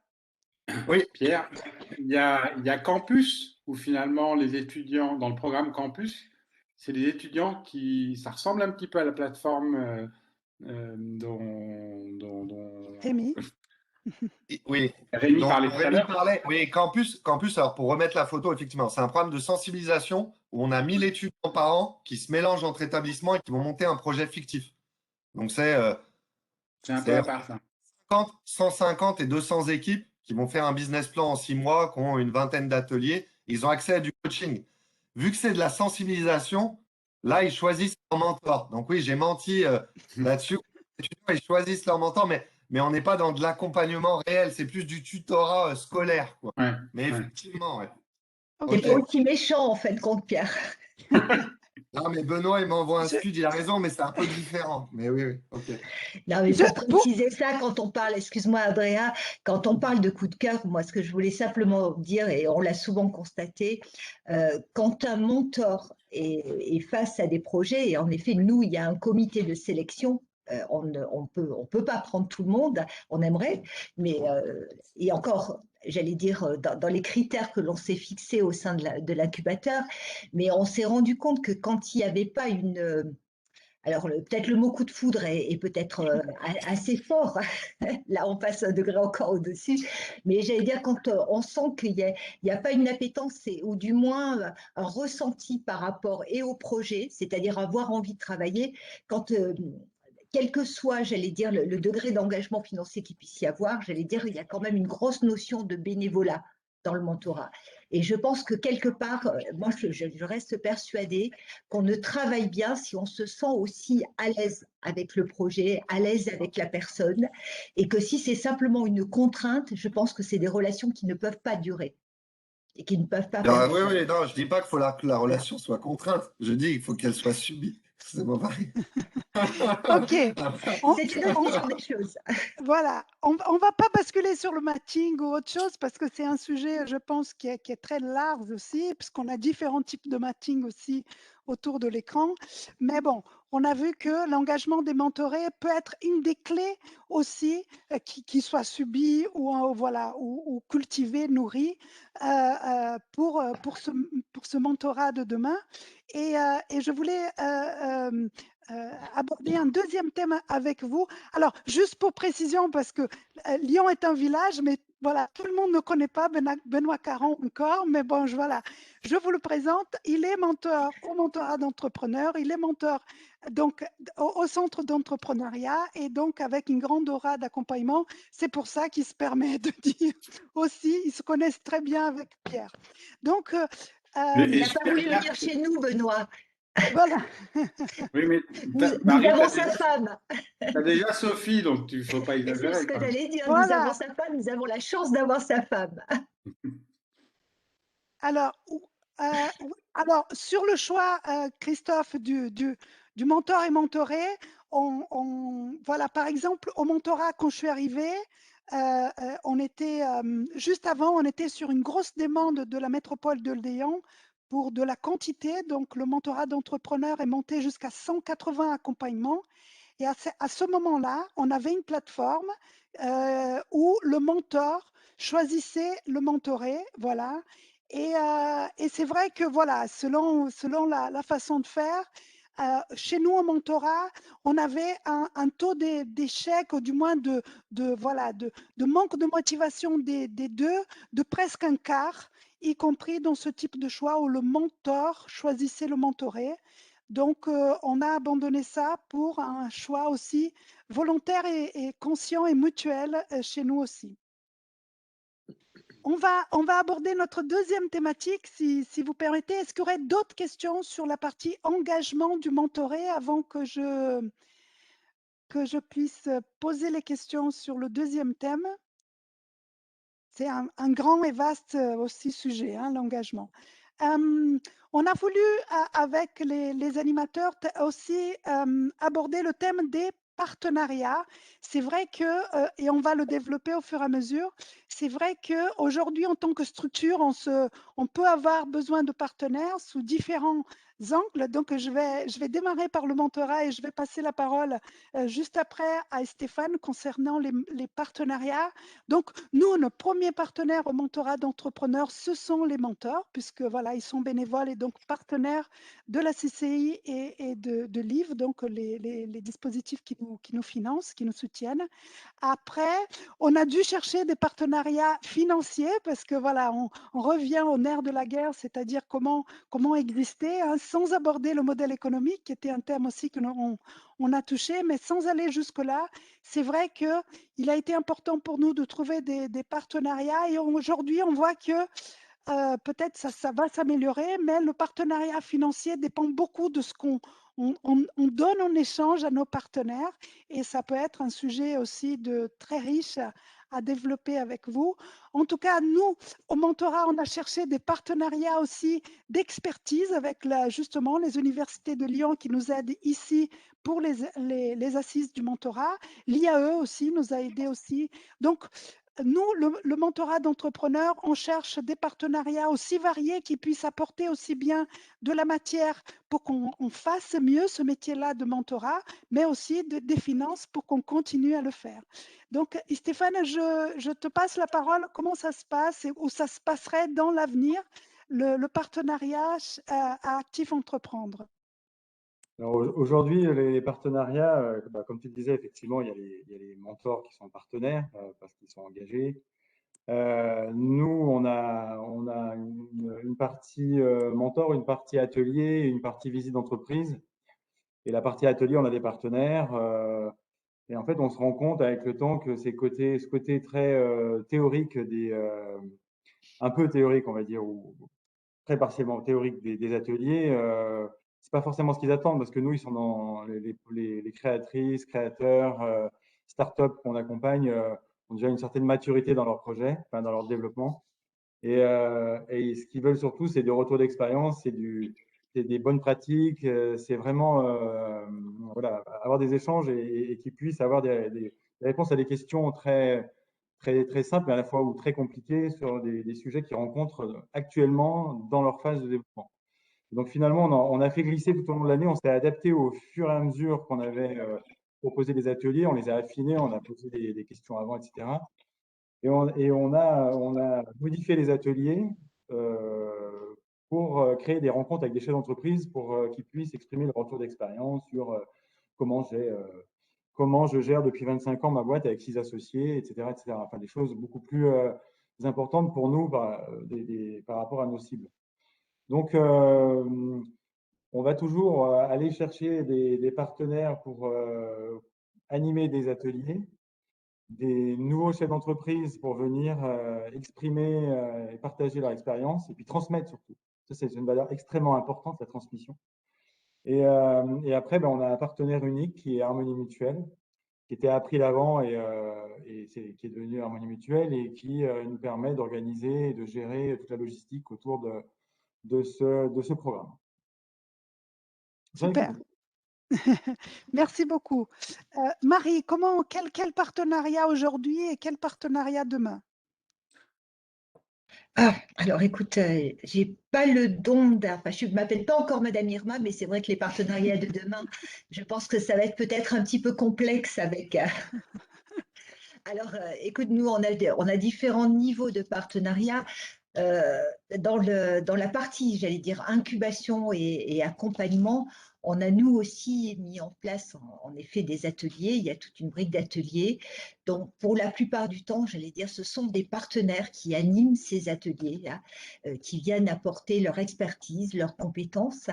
Oui. Pierre, il y a Campus, où finalement les étudiants, dans le programme Campus, c'est des étudiants ça ressemble un petit peu à la plateforme dont Rémi, Oui. Rémi Donc, parlait tout à Rémi l'heure. parlait, oui, Campus, alors pour remettre la photo, effectivement, c'est un programme de sensibilisation où on a 1000 étudiants par an qui se mélangent entre établissements et qui vont monter un projet fictif. Donc, C'est un peu à part ça. 150 et 200 équipes qui vont faire un business plan en 6 mois, qui ont une vingtaine d'ateliers. Ils ont accès à du coaching. Vu que c'est de la sensibilisation, là, ils choisissent leur mentor. Donc oui, j'ai menti là-dessus. Les étudiants, ils choisissent leur mentor, mais on n'est pas dans de l'accompagnement réel. C'est plus du tutorat scolaire, quoi. Ouais, Mais ouais. effectivement, ouais. C'est Ok. pas aussi méchant, en fait, compte Pierre. Non, mais Benoît, il m'envoie un Je- scud, il a raison, mais c'est un peu différent. Mais oui, oui, ok. Non, mais Je- pour préciser ça, quand on parle, excuse-moi, Andrea, quand on parle de coup de cœur, moi, ce que je voulais simplement dire, et on l'a souvent constaté, quand un mentor est face à des projets, et en effet, nous, il y a un comité de sélection. On peut pas prendre tout le monde, on aimerait, mais et encore, j'allais dire dans les critères que l'on s'est fixés au sein de l'incubateur, mais on s'est rendu compte que quand il n'y avait pas alors peut-être le mot coup de foudre est peut-être assez fort, là on passe un degré encore au-dessus, mais j'allais dire quand on sent qu'il n'y a pas une appétence ou du moins un ressenti par rapport et au projet, c'est-à-dire avoir envie de travailler, quand quel que soit, j'allais dire, le degré d'engagement financier qu'il puisse y avoir, j'allais dire, il y a quand même une grosse notion de bénévolat dans le mentorat. Et je pense que quelque part, moi, je reste persuadée qu'on ne travaille bien si on se sent aussi à l'aise avec le projet, à l'aise avec la personne, et que si c'est simplement une contrainte, je pense que c'est des relations qui ne peuvent pas durer et qui ne peuvent pas Alors, perdurer. oui, non, je dis pas qu'il faut que la relation soit contrainte. Je dis qu'il faut qu'elle soit subie. C'est pas pareil. Ok. On- C'est une autre vision des choses. Voilà, on ne va pas basculer sur le matching ou autre chose parce que c'est un sujet, je pense, qui est très large aussi, puisqu'on a différents types de matching aussi autour de l'écran. Mais bon, on a vu que l'engagement des mentorés peut être une des clés aussi, qui soit subie ou, voilà, ou cultivée, nourrie pour ce mentorat de demain. Et je voulais aborder un deuxième thème avec vous. Alors, juste pour précision, parce que Lyon est un village, mais voilà, tout le monde ne connaît pas Benoît Caron encore, mais bon, voilà, je vous le présente. Il est mentor au mentorat d'entrepreneurs, il est mentor donc au centre d'entrepreneuriat et donc avec une grande aura d'accompagnement. C'est pour ça qu'il se permet de dire aussi, ils se connaissent très bien avec Pierre. Donc, Il n'a pas voulu venir chez nous, Benoît. voilà. Oui, mais Nous Marie, avons sa femme. tu as déjà Sophie, donc il ne faut pas Et c'est exagérer. ce que Quand même. j'allais dire. Nous Voilà. avons sa femme, nous avons la chance d'avoir sa femme. Alors, sur le choix, Christophe, du mentor et mentoré, voilà, par exemple, au mentorat, quand je suis arrivée, on était, juste avant, on était sur une grosse demande de la métropole de Lyon pour de la quantité. Donc, le mentorat d'entrepreneurs est monté jusqu'à 180 accompagnements. Et à ce moment-là, on avait une plateforme où le mentor choisissait le mentoré, voilà. Et c'est vrai que voilà, selon la façon de faire, chez nous au mentorat, on avait un taux d'échec, ou du moins voilà, de manque de motivation des deux, de presque un quart, y compris dans ce type de choix où le mentor choisissait le mentoré. Donc, on a abandonné ça pour un choix aussi volontaire et conscient et mutuel chez nous aussi. On va aborder notre deuxième thématique, si vous permettez. Est-ce qu'il y aurait d'autres questions sur la partie engagement du mentoré avant que je puisse poser les questions sur le deuxième thème? C'est un grand et vaste aussi sujet, hein, l'engagement. On a voulu, avec les animateurs, aussi aborder le thème des partenariats. C'est vrai que, et on va le développer au fur et à mesure, c'est vrai qu'aujourd'hui, en tant que structure, on peut avoir besoin de partenaires sous différents angles. Donc, je vais démarrer par le mentorat et je vais passer la parole juste après à Stéphane concernant les partenariats. Donc, nous, nos premiers partenaires au mentorat d'entrepreneurs, ce sont les mentors, puisque voilà, ils sont bénévoles et donc partenaires de la CCI et de LIV, donc les dispositifs qui nous financent, qui nous soutiennent. Après, on a dû chercher des partenariats financiers parce que voilà, on revient au nerf de la guerre, c'est-à-dire comment exister hein, sans aborder le modèle économique, qui était un thème aussi que on a touché, mais sans aller jusque-là. C'est vrai qu'il a été important pour nous de trouver des partenariats et aujourd'hui, on voit que peut-être ça va s'améliorer, mais le partenariat financier dépend beaucoup de ce qu'on donne en échange à nos partenaires et ça peut être un sujet aussi très riche à développer avec vous. En tout cas, nous, au mentorat, on a cherché des partenariats aussi d'expertise avec justement les universités de Lyon qui nous aident ici pour les assises du mentorat. L'IAE aussi nous a aidés aussi. Donc, nous, le mentorat d'entrepreneurs, on cherche des partenariats aussi variés qui puissent apporter aussi bien de la matière pour qu'on fasse mieux ce métier-là de mentorat, mais aussi des finances pour qu'on continue à le faire. Donc, Stéphane, je te passe la parole. Comment ça se passe et où ça se passerait dans l'avenir, le partenariat à Actif Entreprendre? Alors aujourd'hui, les partenariats, comme tu le disais, effectivement, il y a les mentors qui sont partenaires parce qu'ils sont engagés. Nous, on a une partie mentor, une partie atelier, une partie visite d'entreprise. Et la partie atelier, on a des partenaires. Et en fait, on se rend compte avec le temps que ce côté très théorique, un peu théorique, on va dire, ou très partiellement théorique des ateliers, c'est pas forcément ce qu'ils attendent parce que nous, ils sont dans les créatrices, créateurs, startups qu'on accompagne ont déjà une certaine maturité dans leur projet, enfin, dans leur développement. Et ce qu'ils veulent surtout, c'est du retour d'expérience, c'est des bonnes pratiques, c'est vraiment voilà, avoir des échanges et qu'ils puissent avoir des réponses à des questions très, très, très simples, mais à la fois ou très compliquées sur des sujets qu'ils rencontrent actuellement dans leur phase de développement. Donc finalement, on a fait glisser tout au long de l'année, on s'est adapté au fur et à mesure qu'on avait proposé des ateliers, on les a affinés, on a posé des questions avant, etc. Et on a modifié les ateliers pour créer des rencontres avec des chefs d'entreprise pour qu'ils puissent exprimer leur retour d'expérience sur comment je gère depuis 25 ans ma boîte avec 6 associés, etc., etc. Enfin, des choses beaucoup plus importantes pour nous par rapport à nos cibles. Donc, on va toujours aller chercher des partenaires pour animer des ateliers, des nouveaux chefs d'entreprise pour venir exprimer et partager leur expérience et puis transmettre surtout. Ça, c'est une valeur extrêmement importante, la transmission. Et après, ben, on a un partenaire unique qui est Harmonie Mutuelle, qui était appris l'avant et qui est devenu Harmonie Mutuelle et qui nous permet d'organiser et de gérer toute la logistique autour de ce programme. Super. Merci beaucoup. Marie, quel partenariat aujourd'hui et quel partenariat demain? Ah, alors écoute, j'ai pas le don enfin, je m'appelle pas encore Madame Irma, mais c'est vrai que les partenariats de demain, je pense que ça va être peut-être un petit peu complexe avec. Alors, écoute, nous, on a différents niveaux de partenariat. Dans la partie, j'allais dire, incubation et accompagnement, on a nous aussi mis en place en effet des ateliers. Il y a toute une brique d'ateliers. Donc, pour la plupart du temps, j'allais dire, ce sont des partenaires qui animent ces ateliers, là, qui viennent apporter leur expertise, leurs compétences.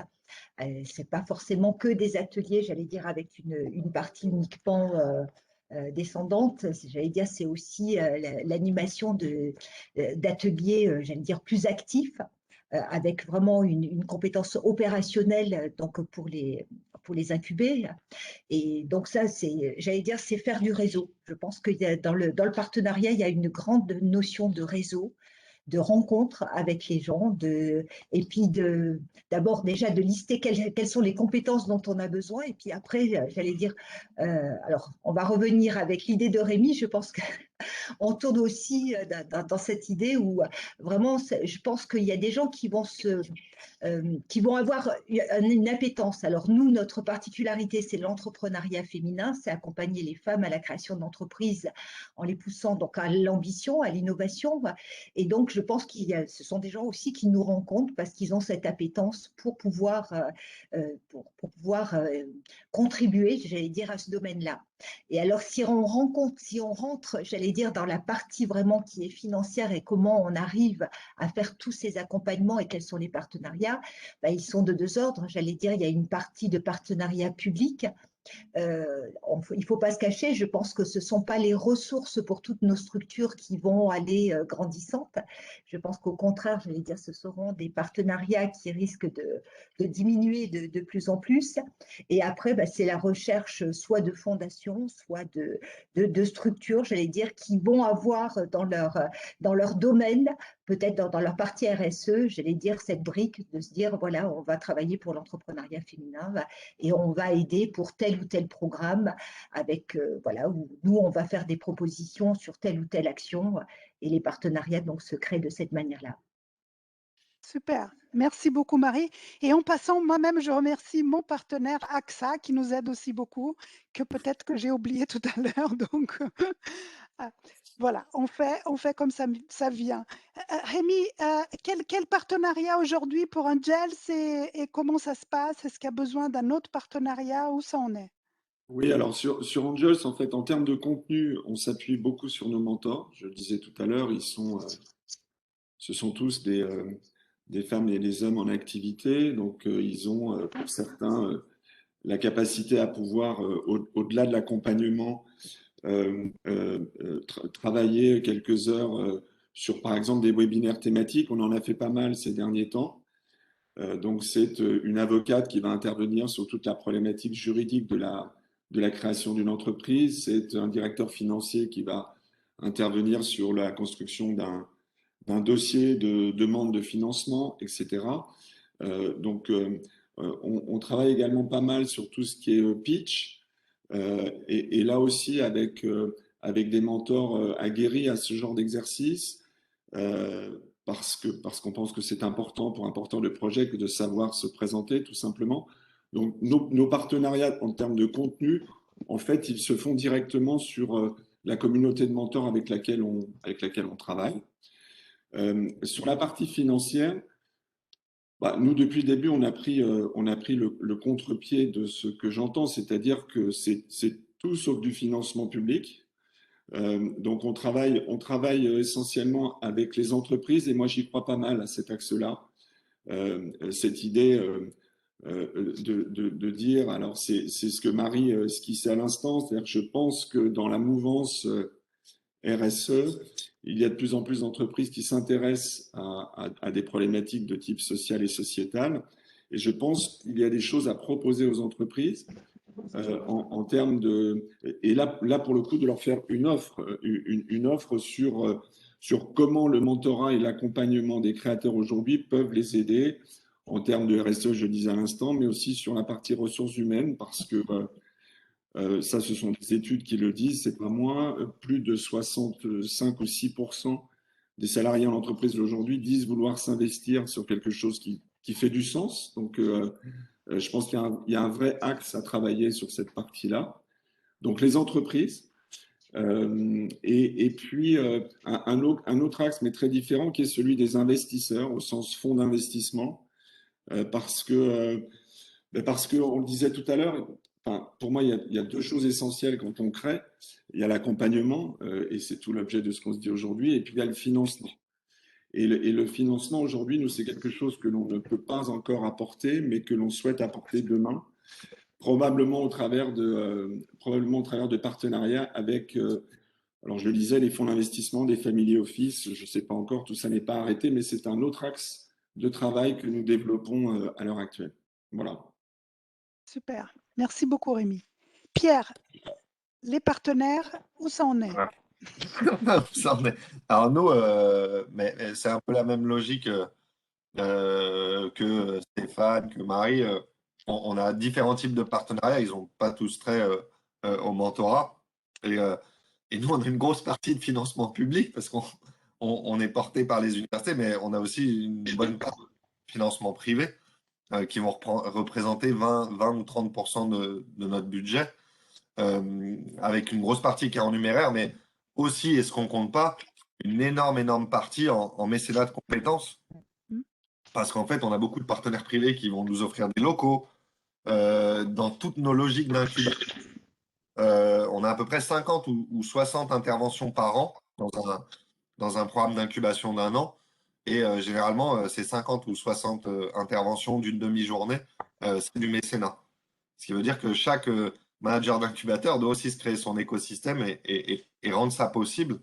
C'est pas forcément que des ateliers, j'allais dire, avec une partie uniquement descendante. J'allais dire, c'est aussi l'animation d'ateliers, j'allais dire, plus actifs, avec vraiment une compétence opérationnelle donc pour les incuber. Et donc ça, j'allais dire, c'est faire du réseau. Je pense que dans le partenariat, il y a une grande notion de réseau, de rencontres avec les gens, et puis d'abord déjà de lister quelles sont les compétences dont on a besoin, et puis après, j'allais dire, alors on va revenir avec l'idée de Rémi, je pense qu'on tourne aussi dans cette idée où vraiment, je pense qu'il y a des gens qui vont avoir une appétence. Alors nous, notre particularité, c'est l'entrepreneuriat féminin, c'est accompagner les femmes à la création d'entreprises en les poussant donc à l'ambition, à l'innovation. Et donc, je pense ce sont des gens aussi qui nous rencontrent parce qu'ils ont cette appétence pour pouvoir, contribuer, j'allais dire, à ce domaine-là. Et alors, si on rentre, j'allais dire, dans la partie vraiment qui est financière et comment on arrive à faire tous ces accompagnements et quels sont les partenariats, ils sont de deux ordres. J'allais dire, il y a une partie de partenariat public. Il ne faut pas se cacher, je pense que ce ne sont pas les ressources pour toutes nos structures qui vont aller grandissantes. Je pense qu'au contraire, j'allais dire, ce seront des partenariats qui risquent de diminuer de plus en plus. Et après, c'est la recherche soit de fondations, soit de structures, j'allais dire, qui vont avoir dans leur domaine, peut-être dans leur partie RSE, j'allais dire, cette brique de se dire, voilà, on va travailler pour l'entrepreneuriat féminin et on va aider pour tel ou tel programme avec, voilà, où nous, on va faire des propositions sur telle ou telle action et les partenariats donc se créent de cette manière-là. Super. Merci beaucoup, Marie. Et en passant, moi-même, je remercie mon partenaire AXA qui nous aide aussi beaucoup, que peut-être que j'ai oublié tout à l'heure. Donc, voilà, on fait comme ça vient. Rémi, quel partenariat aujourd'hui pour Angels et comment ça se passe? Est-ce qu'il y a besoin d'un autre partenariat? Où ça en est? Oui, alors sur Angels, en fait, en termes de contenu, on s'appuie beaucoup sur nos mentors. Je le disais tout à l'heure, ce sont tous des femmes et des hommes en activité. Donc, ils ont, pour certains, la capacité à pouvoir, au-delà de l'accompagnement, travailler quelques heures sur, par exemple, des webinaires thématiques. On en a fait pas mal ces derniers temps. Donc, c'est une avocate qui va intervenir sur toute la problématique juridique de la création d'une entreprise. C'est un directeur financier qui va intervenir sur la construction d'un dossier de demande de financement, etc. Donc, on travaille également pas mal sur tout ce qui est pitch. Et là aussi, avec des mentors aguerris à ce genre d'exercice, parce qu'on pense que c'est important pour un porteur de projet que de savoir se présenter, tout simplement. Donc, nos partenariats en termes de contenu, en fait, ils se font directement sur la communauté de mentors avec laquelle on travaille. Sur la partie financière, bah, nous, depuis le début, on a pris le contre-pied de ce que j'entends, c'est-à-dire que c'est tout sauf du financement public. Donc, on travaille essentiellement avec les entreprises et moi, j'y crois pas mal à cet axe-là. Cette idée de dire, alors c'est ce que Marie esquissait à l'instant, c'est-à-dire que je pense que dans la mouvance RSE, il y a de plus en plus d'entreprises qui s'intéressent à des problématiques de type social et sociétal. Et je pense qu'il y a des choses à proposer aux entreprises en termes de… Et là, pour le coup, de leur faire une offre sur comment le mentorat et l'accompagnement des créateurs aujourd'hui peuvent les aider en termes de RSE, je disais à l'instant, mais aussi sur la partie ressources humaines, parce que ça, ce sont des études qui le disent, c'est pas moi, plus de 65 ou 6% des salariés en entreprise aujourd'hui disent vouloir s'investir sur quelque chose qui fait du sens. Donc, je pense qu'il y a un vrai axe à travailler sur cette partie-là. Donc, les entreprises. Et puis, un autre axe, mais très différent, qui est celui des investisseurs, au sens fonds d'investissement, parce que, on le disait tout à l'heure, enfin, pour moi, il y a deux choses essentielles quand on crée. Il y a l'accompagnement, et c'est tout l'objet de ce qu'on se dit aujourd'hui, et puis il y a le financement. Et le financement, aujourd'hui, nous, c'est quelque chose que l'on ne peut pas encore apporter, mais que l'on souhaite apporter demain, probablement au travers de partenariats avec, alors je le disais, les fonds d'investissement, des family office, je ne sais pas encore, tout ça n'est pas arrêté, mais c'est un autre axe de travail que nous développons à l'heure actuelle. Voilà. Super. Merci beaucoup, Rémi. Pierre, les partenaires, où ça en est? Alors nous, mais c'est un peu la même logique que Stéphane, que Marie. On a différents types de partenariats, ils n'ont pas tous trait au mentorat. Et nous, on a une grosse partie de financement public parce qu'on est porté par les universités, mais on a aussi une bonne part de financement privé qui vont représenter 20 ou 30% de notre budget, avec une grosse partie qui est en numéraire, mais aussi, et ce qu'on ne compte pas, une énorme partie en mécénat de compétences. Parce qu'en fait, on a beaucoup de partenaires privés qui vont nous offrir des locaux. Dans toutes nos logiques d'incubation, on a à peu près 50 ou 60 interventions par an dans un programme d'incubation d'un an. Et généralement, c'est 50 ou 60 interventions d'une demi-journée, c'est du mécénat. Ce qui veut dire que chaque manager d'incubateur doit aussi se créer son écosystème et rendre ça possible.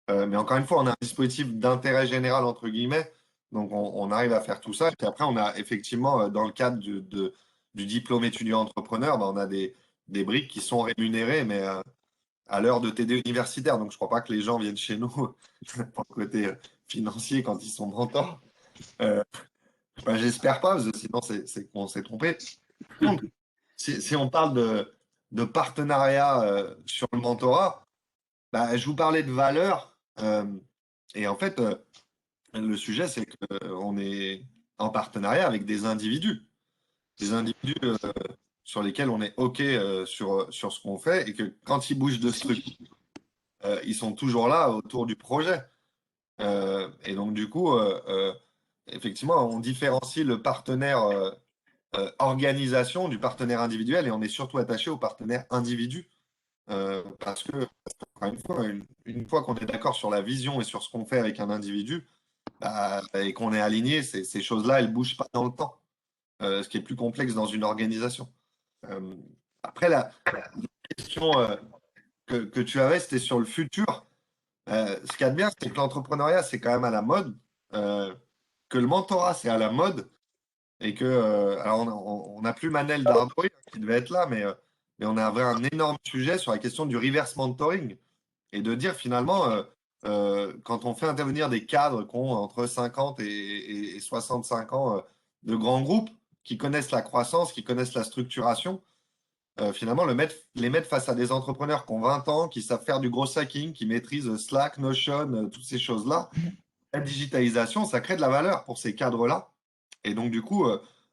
Mais encore une fois, on a un dispositif d'intérêt général, entre guillemets. Donc, on arrive à faire tout ça. Et puis après, on a effectivement, dans le cadre du diplôme étudiant entrepreneur, on a des briques qui sont rémunérées, mais à l'heure de TD universitaire. Donc, je ne crois pas que les gens viennent chez nous pour le côté financier quand ils sont mentors. J'espère pas, parce que sinon, c'est qu'on s'est trompé. Donc, si on parle de partenariat sur le mentorat, je vous parlais de valeur. Et en fait, le sujet, c'est qu'on est en partenariat avec des individus. Des individus sur lesquels on est OK sur ce qu'on fait et que quand ils bougent de structure, ils sont toujours là autour du projet. Et donc, du coup, effectivement, on différencie le partenaire organisation du partenaire individuel et on est surtout attaché au partenaire individu. Parce que, encore une fois qu'on est d'accord sur la vision et sur ce qu'on fait avec un individu, et qu'on est aligné, ces choses-là, elles ne bougent pas dans le temps. Ce qui est plus complexe dans une organisation. Après, la question que tu avais, c'était sur le futur. Ce qu'il y a de bien, c'est que l'entrepreneuriat, c'est quand même à la mode, que le mentorat, c'est à la mode, et que, alors on n'a plus Manel Dardoy qui devait être là, mais on avait un énorme sujet sur la question du reverse mentoring, et de dire finalement, quand on fait intervenir des cadres qui ont entre 50 et 65 ans de grands groupes qui connaissent la croissance, qui connaissent la structuration, finalement, les mettre face à des entrepreneurs qui ont 20 ans, qui savent faire du gros hacking, qui maîtrisent Slack, Notion, toutes ces choses-là. La digitalisation, ça crée de la valeur pour ces cadres-là. Et donc, du coup,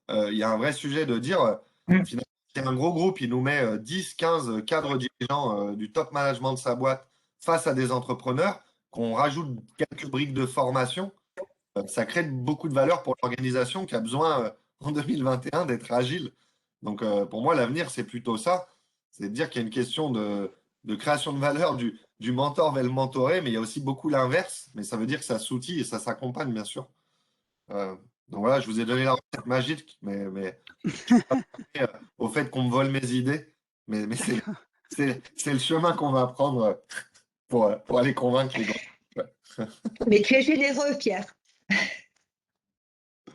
il y a un vrai sujet de dire, finalement, si un gros groupe, il nous met 10, 15 cadres dirigeants du top management de sa boîte face à des entrepreneurs, qu'on rajoute quelques briques de formation, ça crée beaucoup de valeur pour l'organisation qui a besoin, en 2021, d'être agile. Donc, pour moi, l'avenir, c'est plutôt ça. C'est de dire qu'il y a une question de création de valeur du mentor vers le mentoré, mais il y a aussi beaucoup l'inverse. Mais ça veut dire que ça s'outille et ça s'accompagne, bien sûr. Donc voilà, je vous ai donné la recette magique, mais je suis pas fermé, au fait qu'on me vole mes idées. Mais c'est le chemin qu'on va prendre pour aller convaincre les gens. Ouais. Mais tu es généreux, Pierre.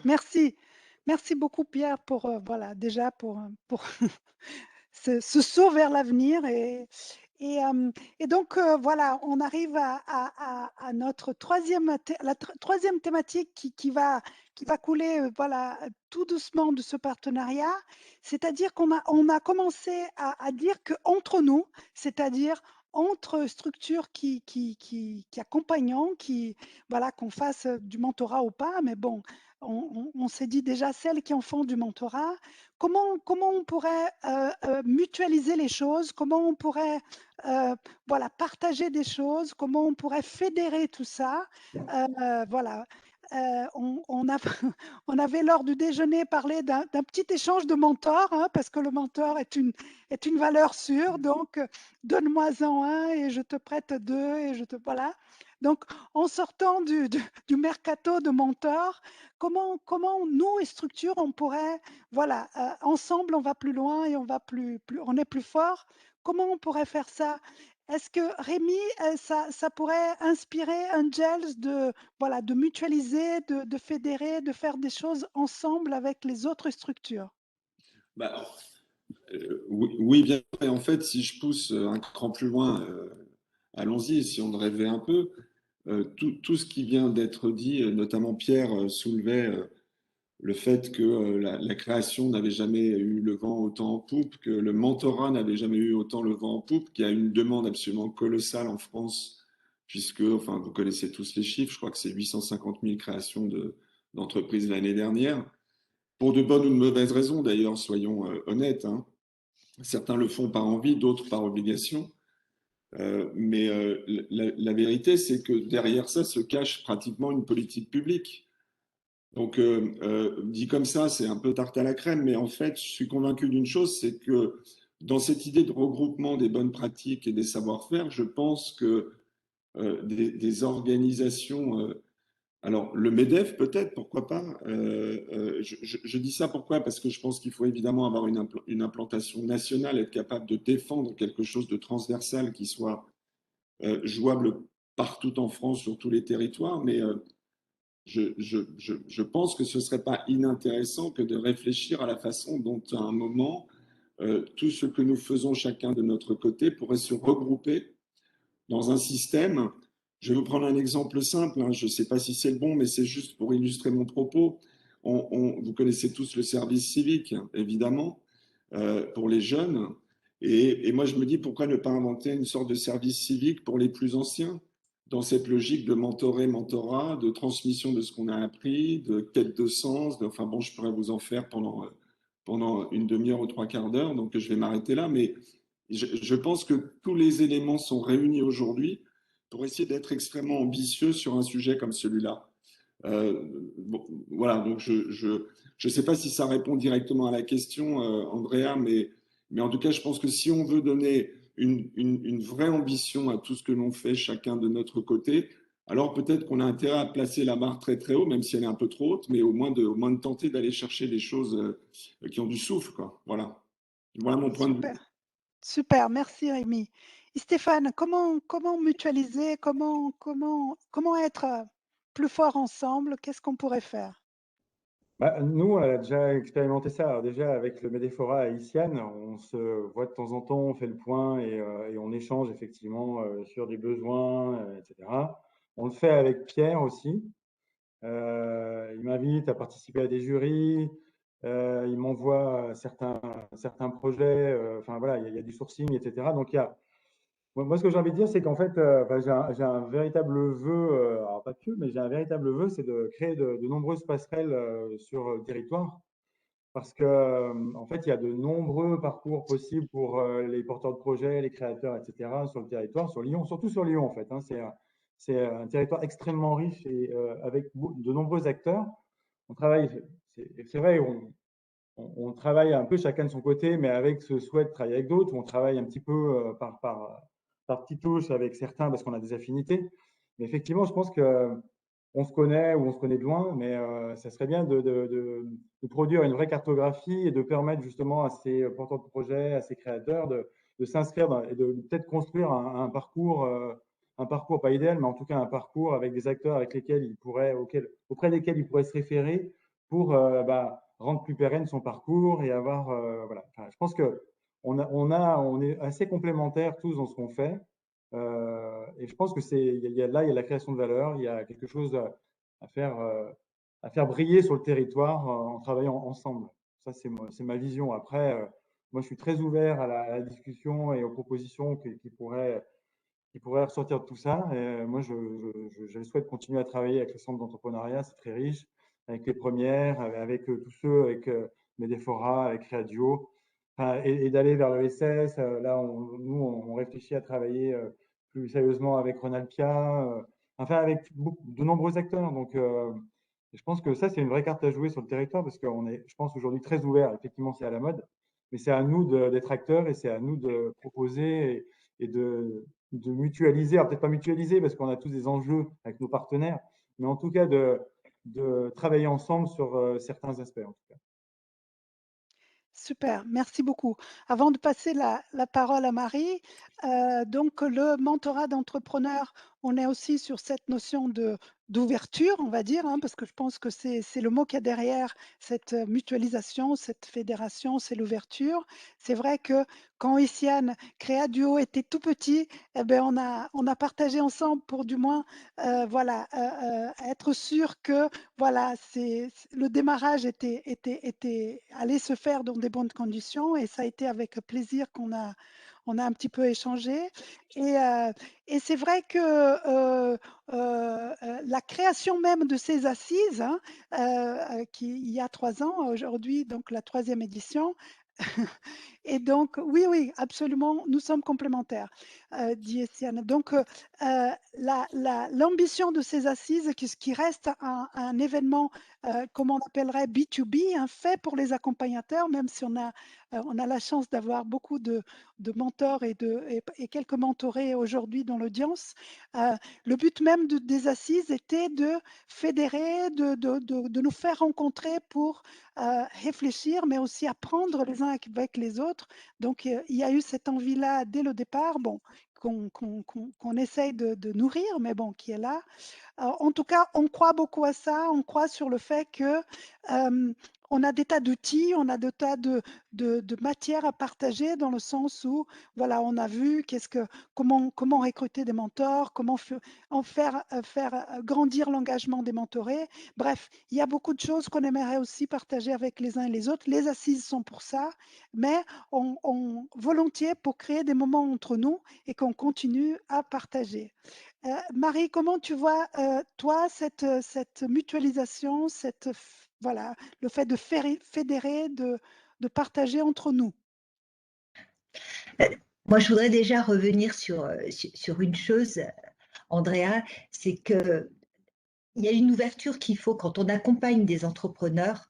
Merci. Merci beaucoup, Pierre, pour, voilà, déjà pour ce saut vers l'avenir. Et donc, voilà, on arrive à notre troisième thématique qui va couler voilà, tout doucement de ce partenariat. C'est-à-dire qu'on a commencé à dire qu'entre nous, c'est-à-dire entre structures qui accompagnent, voilà, qu'on fasse du mentorat ou pas, mais bon, on s'est dit déjà celles qui en font du mentorat, comment on pourrait mutualiser les choses, comment on pourrait voilà, partager des choses, comment on pourrait fédérer tout ça. Voilà. On avait lors du déjeuner parlé d'un petit échange de mentors, hein, parce que le mentor est une valeur sûre. Donc, donne-moi-en un et je te prête deux et je te voilà. Donc, en sortant du mercato de mentors, comment nous et structure on pourrait, voilà, ensemble on va plus loin et on est plus fort. Comment on pourrait faire ça? Est-ce que Rémi, ça pourrait inspirer Angels voilà, de mutualiser, de fédérer, de faire des choses ensemble avec les autres structures? Bah, oui, bien. Et en fait, si je pousse un cran plus loin, allons-y, si on rêvait un peu, tout ce qui vient d'être dit, notamment Pierre soulevait le fait que la création n'avait jamais eu le vent autant en poupe, que le mentorat n'avait jamais eu autant le vent en poupe, qu'il y a une demande absolument colossale en France, puisque, enfin, vous connaissez tous les chiffres, je crois que c'est 850 000 créations d'entreprises l'année dernière, pour de bonnes ou de mauvaises raisons d'ailleurs, soyons honnêtes, hein. Certains le font par envie, d'autres par obligation. Mais la vérité, c'est que derrière ça se cache pratiquement une politique publique. Donc, dit comme ça, c'est un peu tarte à la crème, mais en fait, je suis convaincu d'une chose, c'est que dans cette idée de regroupement des bonnes pratiques et des savoir-faire, je pense que des organisations, alors le MEDEF peut-être, pourquoi pas, je dis ça pourquoi? Parce que je pense qu'il faut évidemment avoir une implantation nationale, être capable de défendre quelque chose de transversal qui soit jouable partout en France, sur tous les territoires, mais je pense que ce ne serait pas inintéressant que de réfléchir à la façon dont, à un moment, tout ce que nous faisons chacun de notre côté pourrait se regrouper dans un système. Je vais vous prendre un exemple simple, hein, je ne sais pas si c'est le bon, mais c'est juste pour illustrer mon propos. Vous connaissez tous le service civique, évidemment, pour les jeunes. Et moi, je me dis, pourquoi ne pas inventer une sorte de service civique pour les plus anciens, dans cette logique de mentorat, de transmission de ce qu'on a appris, de quête de sens. Enfin bon, je pourrais vous en faire pendant une demi-heure ou trois quarts d'heure, donc je vais m'arrêter là. Mais je pense que tous les éléments sont réunis aujourd'hui pour essayer d'être extrêmement ambitieux sur un sujet comme celui-là. Bon, voilà, donc je sais pas si ça répond directement à la question, Andrea, mais en tout cas, je pense que si on veut donner une vraie ambition à tout ce que l'on fait chacun de notre côté, alors peut-être qu'on a intérêt à placer la barre très très haut, même si elle est un peu trop haute, mais au moins de tenter d'aller chercher des choses qui ont du souffle, quoi. Voilà. Voilà mon point de vue. Super, super, merci Rémi. Et Stéphane, comment mutualiser, comment être plus fort ensemble? Qu'est-ce qu'on pourrait faire? Bah, nous, on a déjà expérimenté ça. Alors déjà, avec le Medefora à Iciane, on se voit de temps en temps, on fait le point et on échange effectivement sur des besoins, etc. On le fait avec Pierre aussi. Ils m'invitent à participer à des jurys, ils m'envoient certains projets, enfin voilà, il y a du sourcing, etc. Donc moi, ce que j'ai envie de dire, c'est qu'en fait, j'ai un véritable vœu, alors pas que, mais j'ai un véritable vœu, c'est de créer de nombreuses passerelles sur le territoire. Parce que, en fait, il y a de nombreux parcours possibles pour les porteurs de projets, les créateurs, etc., sur le territoire, sur Lyon, surtout sur Lyon, en fait. Hein. C'est un territoire extrêmement riche et avec de nombreux acteurs. On travaille, c'est vrai, on travaille un peu chacun de son côté, mais avec ce souhait de travailler avec d'autres. On travaille un petit peu par petites touches avec certains parce qu'on a des affinités. Mais effectivement, je pense que on se connaît ou on se connaît de loin, mais ça serait bien de produire une vraie cartographie et de permettre justement à ces porteurs de projets, à ces créateurs de s'inscrire et de peut-être construire un parcours pas idéal, mais en tout cas un parcours avec des acteurs avec lesquels auprès desquels ils pourraient se référer pour rendre plus pérenne son parcours et avoir voilà. Enfin, je pense que on est assez complémentaires tous dans ce qu'on fait. Et je pense que il y a la création de valeur, il y a quelque chose à faire briller sur le territoire en travaillant ensemble. Ça, c'est ma vision. Après, moi, je suis très ouvert à la discussion et aux propositions qui pourraient ressortir de tout ça. Et moi, je souhaite continuer à travailler avec le centre d'entrepreneuriat, c'est très riche, avec les premières, avec tous ceux, avec Medefora, avec Créadio, et d'aller vers le SS. Là, on réfléchit à travailler plus sérieusement avec Ronalpia, enfin avec de nombreux acteurs. Donc, je pense que ça, c'est une vraie carte à jouer sur le territoire parce qu'on est, je pense, aujourd'hui très ouvert. Effectivement, c'est à la mode, mais c'est à nous d'être acteurs et c'est à nous de proposer et de mutualiser, alors peut-être pas mutualiser parce qu'on a tous des enjeux avec nos partenaires, mais en tout cas de travailler ensemble sur certains aspects en tout cas. Super, merci beaucoup. Avant de passer la parole à Marie, donc le mentorat d'entrepreneur, on est aussi sur cette notion d'ouverture, on va dire, hein, parce que je pense que c'est le mot qu'il y a derrière cette mutualisation, cette fédération, c'est l'ouverture. C'est vrai que quand Essiane Créaduo était tout petit, eh ben on a partagé ensemble pour du moins voilà, être sûr que voilà, le démarrage allait se faire dans des bonnes conditions et ça a été avec plaisir on a un petit peu échangé. Et c'est vrai que la création même de ces assises, hein, il y a 3 ans, aujourd'hui, donc la 3e édition, et donc, oui, oui, absolument, nous sommes complémentaires, dit Essiane. Donc, l'ambition de ces assises, qui reste un événement, comme on appellerait B2B, hein, fait pour les accompagnateurs, même si on a la chance d'avoir beaucoup de mentors et quelques mentorés aujourd'hui dans l'audience. Le but même des assises était de fédérer, de nous faire rencontrer pour réfléchir, mais aussi apprendre les uns avec les autres. Donc, il y a eu cette envie-là dès le départ, bon, qu'on essaye de nourrir, mais bon, qui est là. En tout cas, on croit beaucoup à ça. On croit sur le fait que on a des tas d'outils, on a des tas de matières à partager dans le sens où, voilà, on a vu comment recruter des mentors, comment faire grandir l'engagement des mentorés. Bref, il y a beaucoup de choses qu'on aimerait aussi partager avec les uns et les autres. Les assises sont pour ça, mais on volontiers pour créer des moments entre nous et qu'on continue à partager. Marie, comment tu vois, toi, cette mutualisation, voilà, le fait de fédérer, de partager entre nous? Moi, je voudrais déjà revenir sur une chose, Andrea, c'est qu'il y a une ouverture qu'il faut quand on accompagne des entrepreneurs.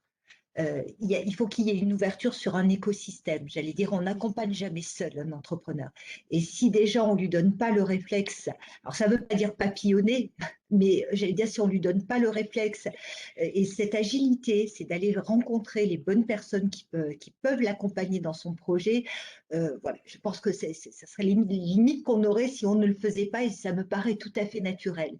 Il faut qu'il y ait une ouverture sur un écosystème. J'allais dire, on n'accompagne jamais seul un entrepreneur. Et si déjà on ne lui donne pas le réflexe, alors ça ne veut pas dire papillonner, mais j'allais dire, si on ne lui donne pas le réflexe et cette agilité, c'est d'aller rencontrer les bonnes personnes qui peuvent l'accompagner dans son projet, voilà, je pense que ça serait limite qu'on aurait si on ne le faisait pas et ça me paraît tout à fait naturel.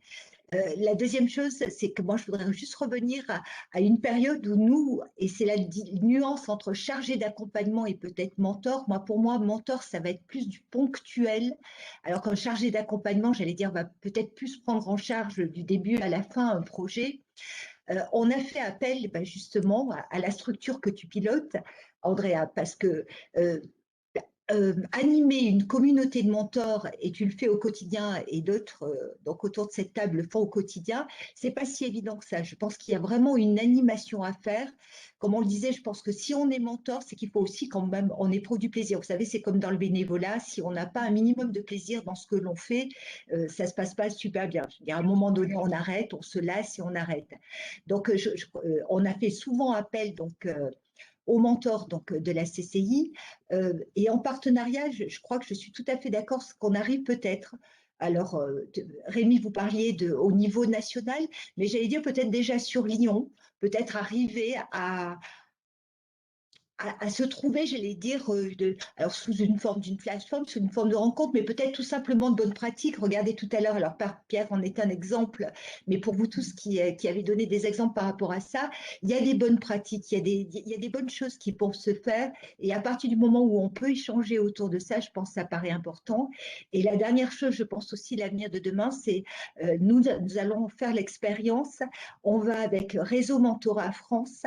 La deuxième chose, c'est que moi, je voudrais juste revenir à une période où nous, et c'est la nuance entre chargé d'accompagnement et peut-être mentor. Pour moi, mentor, ça va être plus du ponctuel, alors qu'un chargé d'accompagnement, j'allais dire, va peut-être plus prendre en charge du début à la fin un projet. On a fait appel justement à la structure que tu pilotes, Andrea, parce que animer une communauté de mentors, et tu le fais au quotidien, et d'autres donc autour de cette table le font au quotidien, c'est pas si évident que ça. Je pense qu'il y a vraiment une animation à faire. Comme on le disait, je pense que si on est mentor, c'est qu'il faut aussi quand même on éprouve du plaisir. Vous savez, c'est comme dans le bénévolat, si on n'a pas un minimum de plaisir dans ce que l'on fait, ça se passe pas super bien. Je veux dire, à un moment donné, on arrête, on se lasse et on arrête. Donc, on a fait souvent appel donc aux mentors donc, de la CCI. Et en partenariat, je crois que je suis tout à fait d'accord qu'on arrive peut-être. Alors, Rémi, vous parliez au niveau national, mais j'allais dire peut-être déjà sur Lyon, peut-être arriver à se trouver, j'allais dire, alors sous une forme d'une plateforme, sous une forme de rencontre, mais peut-être tout simplement de bonnes pratiques. Regardez tout à l'heure, alors Pierre en est un exemple, mais pour vous tous qui avez donné des exemples par rapport à ça, il y a des bonnes pratiques, il y a des bonnes choses qui peuvent se faire, et à partir du moment où on peut échanger autour de ça, je pense que ça paraît important. Et la dernière chose, je pense aussi l'avenir de demain, c'est nous allons faire l'expérience, on va avec Réseau Mentorat France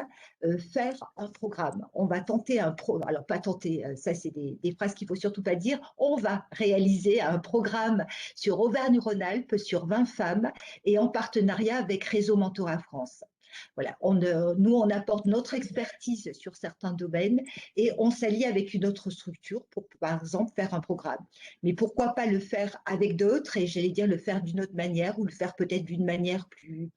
faire un programme. On va tenter alors pas tenter, ça c'est des phrases qu'il ne faut surtout pas dire, on va réaliser un programme sur Auvergne-Rhône-Alpes, sur 20 femmes, et en partenariat avec Réseau Mentorat France. Voilà, nous, on apporte notre expertise sur certains domaines et on s'allie avec une autre structure pour, par exemple, faire un programme. Mais pourquoi pas le faire avec d'autres et j'allais dire le faire d'une autre manière ou le faire peut-être d'une manière plus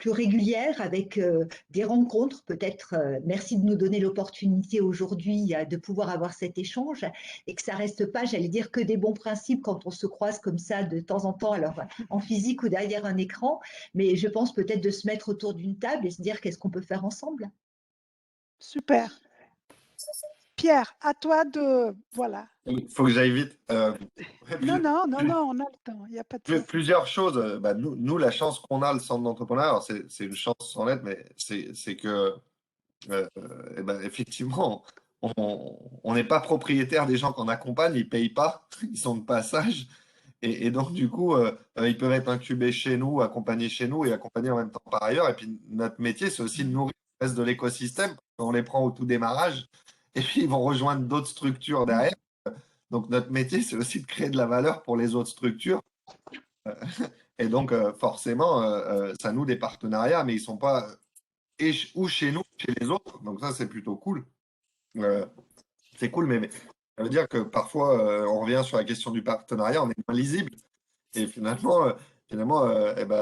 régulière avec des rencontres. Peut-être, merci de nous donner l'opportunité aujourd'hui de pouvoir avoir cet échange et que ça reste pas, j'allais dire, que des bons principes quand on se croise comme ça de temps en temps, alors en physique ou derrière un écran, mais je pense peut-être de se mettre autour d'une table et se dire qu'est-ce qu'on peut faire ensemble. Super. Pierre, à toi de… Voilà. Il faut que j'aille vite. Non, on a le temps, il n'y a pas de souci. Plusieurs choses. Nous, la chance qu'on a, le centre d'entrepreneur, c'est une chance sans lettre, mais c'est que, effectivement, on n'est pas propriétaire des gens qu'on accompagne, ils ne payent pas, ils sont de passage. Et donc, du coup, ils peuvent être incubés chez nous, accompagnés chez nous et accompagnés en même temps par ailleurs. Et puis, notre métier, c'est aussi de nourrir le reste de l'écosystème. On les prend au tout démarrage et puis ils vont rejoindre d'autres structures derrière. Donc, notre métier, c'est aussi de créer de la valeur pour les autres structures. Et donc, forcément, ça noue des partenariats, mais ils ne sont pas ou chez nous, ou chez les autres. Donc, ça, c'est plutôt cool. C'est cool, mais ça veut dire que parfois, on revient sur la question du partenariat, on est moins lisible. Et finalement,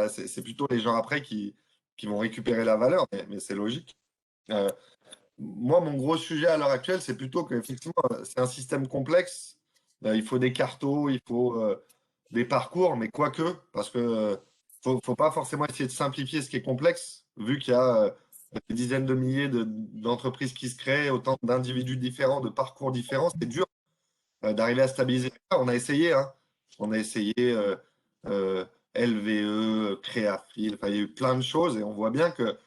c'est plutôt les gens après qui vont récupérer la valeur, mais c'est logique. Moi, mon gros sujet à l'heure actuelle, c'est plutôt qu'effectivement, c'est un système complexe. Il faut des cartos, il faut des parcours, mais quoique, parce que faut pas forcément essayer de simplifier ce qui est complexe, vu qu'il y a des dizaines de milliers d'entreprises qui se créent, autant d'individus différents, de parcours différents. C'est dur d'arriver à stabiliser. On a essayé, hein. On a essayé LVE, Créafil, enfin, il y a eu plein de choses et on voit bien que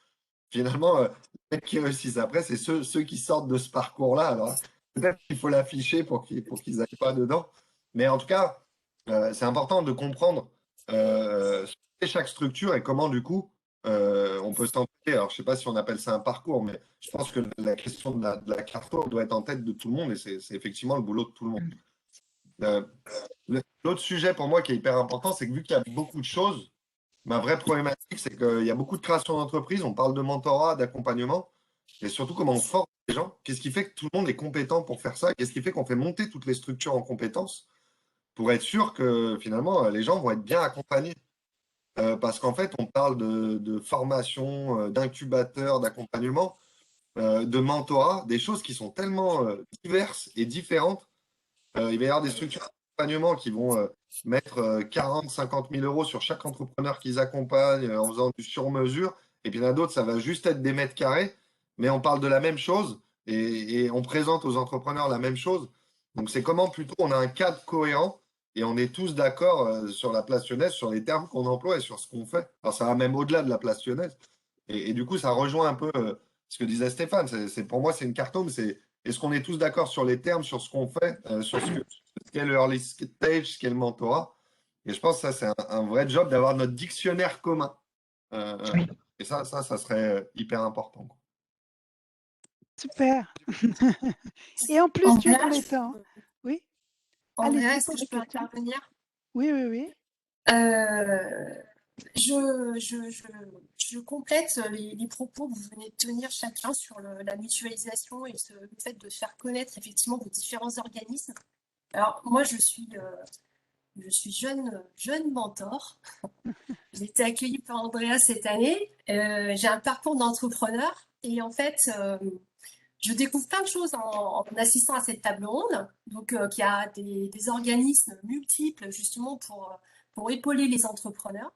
finalement, les mecs qui réussissent après, c'est ceux qui sortent de ce parcours-là. Alors, peut-être qu'il faut l'afficher pour qu'ils n'aillent pas dedans. Mais en tout cas, c'est important de comprendre ce qu'est chaque structure et comment, du coup, on peut s'entêter. Alors, je ne sais pas si on appelle ça un parcours, mais je pense que la question de la carto doit être en tête de tout le monde et c'est effectivement le boulot de tout le monde. L'autre sujet pour moi qui est hyper important, c'est que vu qu'il y a beaucoup de choses, ma vraie problématique, c'est qu'il y a beaucoup de création d'entreprises, on parle de mentorat, d'accompagnement, et surtout comment on forme les gens. Qu'est-ce qui fait que tout le monde est compétent pour faire ça? Qu'est-ce qui fait qu'on fait monter toutes les structures en compétences pour être sûr que finalement les gens vont être bien accompagnés? Parce qu'en fait, on parle de formation, d'incubateur, d'accompagnement, de mentorat, des choses qui sont tellement diverses et différentes. Il va y avoir des structures d'accompagnement qui vont mettre 40, 50 000 euros sur chaque entrepreneur qu'ils accompagnent en faisant du sur-mesure. Et puis il y en a d'autres, ça va juste être des mètres carrés, mais on parle de la même chose et on présente aux entrepreneurs la même chose. Donc c'est comment plutôt on a un cadre cohérent et on est tous d'accord sur la place lyonnaise, sur les termes qu'on emploie et sur ce qu'on fait. Alors ça va même au-delà de la place lyonnaise. Et du coup, ça rejoint un peu ce que disait Stéphane. Pour moi, c'est une carton, mais c'est est-ce qu'on est tous d'accord sur les termes, sur ce qu'on fait, sur ce qu'est le early stage, ce qu'est le mentorat? Et je pense que ça, c'est un vrai job d'avoir notre dictionnaire commun. Oui. Et ça serait hyper important, quoi. Super. Et en plus, tu es dans les temps. Oui, Andrea, allez-y, est-ce que pose je une peux question. intervenir? Oui, oui, oui. Euh, je complète les propos que vous venez de tenir chacun sur la mutualisation et le fait de faire connaître effectivement vos différents organismes. Alors, moi, je suis jeune mentor. J'ai été accueillie par Andrea cette année. J'ai un parcours d'entrepreneur et en fait, je découvre plein de choses en assistant à cette table ronde. Donc, il y a des organismes multiples justement pour épauler les entrepreneurs.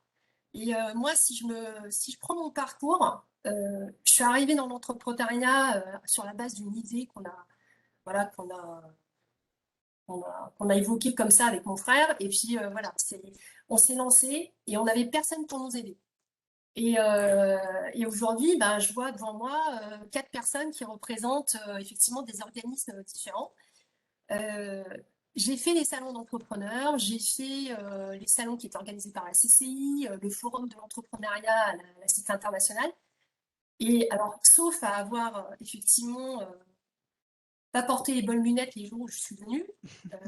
Et moi, si je prends mon parcours, je suis arrivée dans l'entrepreneuriat sur la base d'une idée voilà, qu'on a évoquée comme ça avec mon frère. Et puis voilà, on s'est lancé et on n'avait personne pour nous aider. Et aujourd'hui, ben, je vois devant moi 4 personnes qui représentent effectivement des organismes différents. J'ai fait les salons d'entrepreneurs, j'ai fait les salons qui étaient organisés par la CCI, le forum de l'entrepreneuriat à la Cité internationale. Et alors, sauf à avoir effectivement pas porté les bonnes lunettes les jours où je suis venue,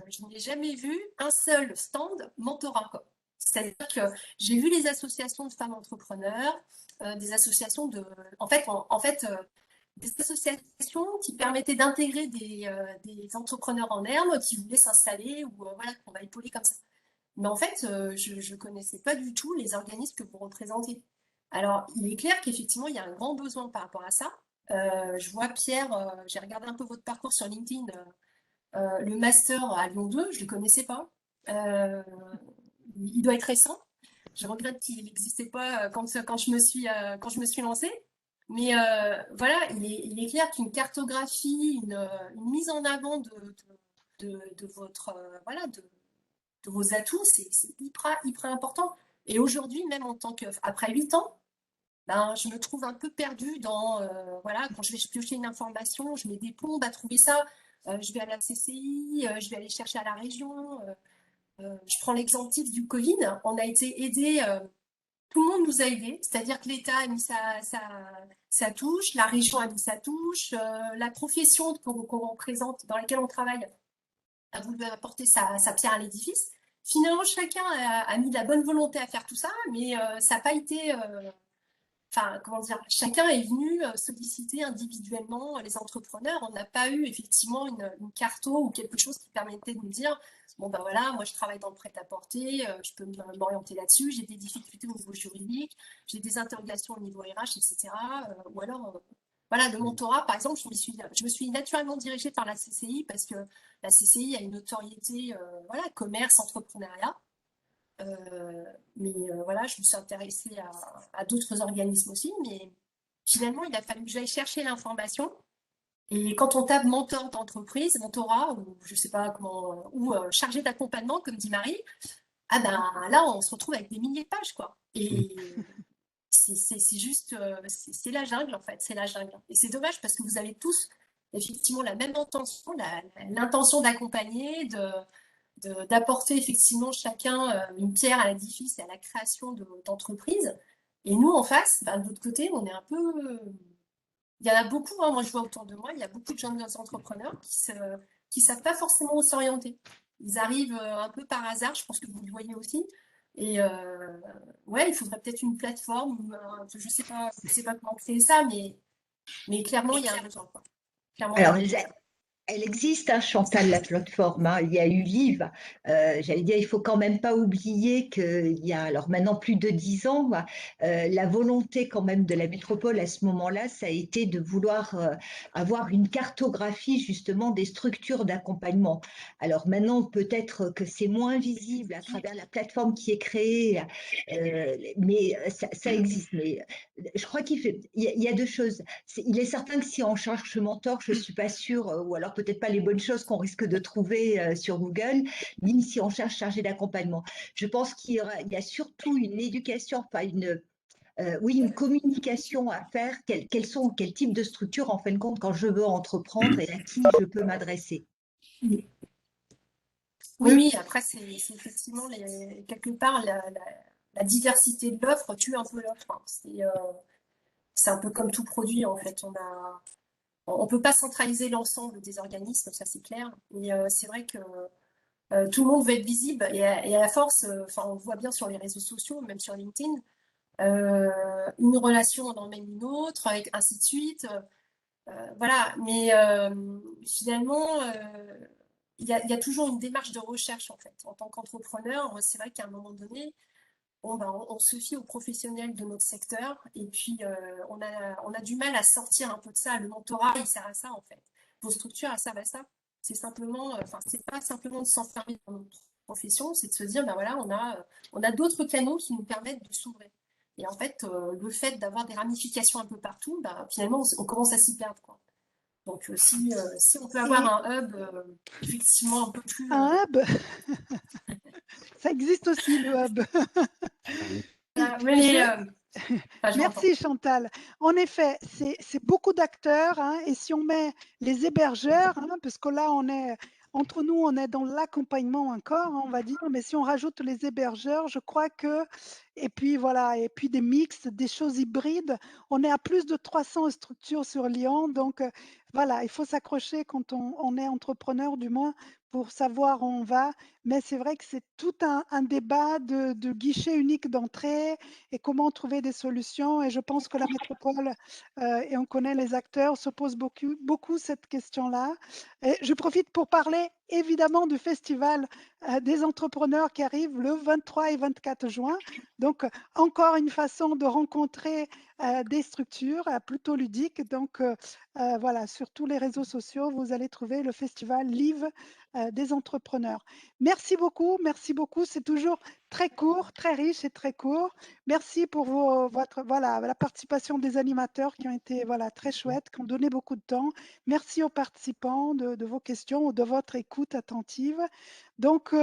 je n'ai jamais vu un seul stand mentorat, quoi. C'est-à-dire que j'ai vu les associations de femmes entrepreneurs, des associations en fait, des associations qui permettaient d'intégrer des entrepreneurs en herbe qui voulaient s'installer ou voilà, qu'on va épauler comme ça. Mais en fait, je ne connaissais pas du tout les organismes que vous représentez. Alors, il est clair qu'effectivement, il y a un grand besoin par rapport à ça. Je vois Pierre, j'ai regardé un peu votre parcours sur LinkedIn, le master à Lyon 2, je ne le connaissais pas. Il doit être récent. Je regrette qu'il n'existait pas quand je me suis lancée. Mais voilà, il est clair qu'une cartographie, une mise en avant de votre, voilà, de vos atouts, c'est hyper important. Et aujourd'hui, même après 8 ans, ben, je me trouve un peu perdue dans, voilà, quand je vais piocher une information, je mets des plombes à trouver ça. Je vais à la CCI, je vais aller chercher à la région. Je prends l'exemple type du Covid. On a été aidés, tout le monde nous a aidés, c'est-à-dire que l'État a mis sa touche, la région a mis sa touche, la profession qu'on représente, dans laquelle on travaille, a voulu apporter sa pierre à l'édifice. Finalement, chacun a mis de la bonne volonté à faire tout ça, mais ça n'a pas été. Enfin, comment dire, chacun est venu solliciter individuellement les entrepreneurs. On n'a pas eu effectivement une carto ou quelque chose qui permettait de nous dire bon, ben voilà, moi je travaille dans le prêt-à-porter, je peux m'orienter là-dessus, j'ai des difficultés au niveau juridique, j'ai des interrogations au niveau RH, etc. Ou alors, voilà, le mentorat, par exemple, je me suis naturellement dirigée par la CCI parce que la CCI a une notoriété, voilà, commerce, entrepreneuriat. Mais voilà, je me suis intéressée à d'autres organismes aussi, mais finalement, il a fallu que j'aille chercher l'information. Et quand on tape mentor d'entreprise, mentorat, ou je sais pas comment, ou chargé d'accompagnement, comme dit Marie, ah ben là, on se retrouve avec des milliers de pages, quoi. Et c'est juste, c'est la jungle, en fait, c'est la jungle. Et c'est dommage parce que vous avez tous effectivement la même intention, l'intention d'accompagner, d'apporter effectivement chacun une pierre à l'édifice et à la création d'entreprises. Et nous, en face, ben, de l'autre côté, on est un peu. Il y en a beaucoup, hein, moi je vois autour de moi, il y a beaucoup de jeunes entrepreneurs qui savent pas forcément où s'orienter. Ils arrivent un peu par hasard, je pense que vous le voyez aussi. Et ouais, il faudrait peut-être une plateforme, je sais pas comment créer ça, mais clairement, il y a un besoin, quoi. Clairement, Alors, elle existe, hein, Chantal, la plateforme, hein. Il y a eu Live. J'allais dire, il faut quand même pas oublier qu'il y a, alors maintenant plus de 10 ans, la volonté quand même de la métropole à ce moment-là, ça a été de vouloir avoir une cartographie justement des structures d'accompagnement. Alors maintenant, peut-être que c'est moins visible à travers la plateforme qui est créée, mais ça existe. Mais je crois qu'il y a deux choses. Il est certain que si on cherche mentor, je ne suis pas sûre, ou alors peut-être pas les bonnes choses qu'on risque de trouver sur Google, ni si on cherche chargé d'accompagnement. Je pense qu'il y a surtout une éducation, enfin une communication à faire. Quel type de structure, en fin de compte, quand je veux entreprendre et à qui je peux m'adresser. Oui, après, c'est effectivement quelque part la diversité de l'offre tue un peu l'offre. Hein. C'est un peu comme tout produit, en fait. On peut pas centraliser l'ensemble des organismes, ça c'est clair. Mais c'est vrai que tout le monde veut être visible. Et à la force, on le voit bien sur les réseaux sociaux, même sur LinkedIn, une relation en emmène une autre, ainsi de suite. Voilà. Mais finalement, il y a toujours une démarche de recherche, en fait. En tant qu'entrepreneur, c'est vrai qu'à un moment donné, on se fie aux professionnels de notre secteur et puis on a du mal à sortir un peu de ça. Le mentorat, il sert à ça en fait. Vos structures, elles servent à ça. C'est simplement, c'est pas simplement de s'enfermer dans notre profession, c'est de se dire, ben voilà, on a d'autres canaux qui nous permettent de s'ouvrir. Et en fait, le fait d'avoir des ramifications un peu partout, ben, finalement, on commence à s'y perdre, quoi. Donc, si on peut avoir un hub, effectivement, un peu plus. Un hub, ça existe aussi, le hub. Merci Chantal. En effet, c'est beaucoup d'acteurs, hein, et si on met les hébergeurs, hein, parce que là, entre nous, on est dans l'accompagnement encore, hein, on va dire, mais si on rajoute les hébergeurs, je crois que, et puis voilà, et puis des mix, des choses hybrides, on est à plus de 300 structures sur Lyon, donc voilà, il faut s'accrocher quand on est entrepreneur, du moins, pour savoir où on va, mais c'est vrai que c'est tout un débat de guichet unique d'entrée, et comment trouver des solutions. Et je pense que la métropole, et on connaît les acteurs, se pose beaucoup cette question-là. Et je profite pour parler évidemment du festival des entrepreneurs qui arrive le 23 et 24 juin. Donc, encore une façon de rencontrer des structures plutôt ludiques. Donc, voilà, sur tous les réseaux sociaux, vous allez trouver le festival Live des entrepreneurs. Merci beaucoup, merci beaucoup. C'est toujours très court, très riche et très court. Merci pour la participation des animateurs qui ont été très chouettes, qui ont donné beaucoup de temps. Merci aux participants de vos questions ou de votre écoute attentive. Donc,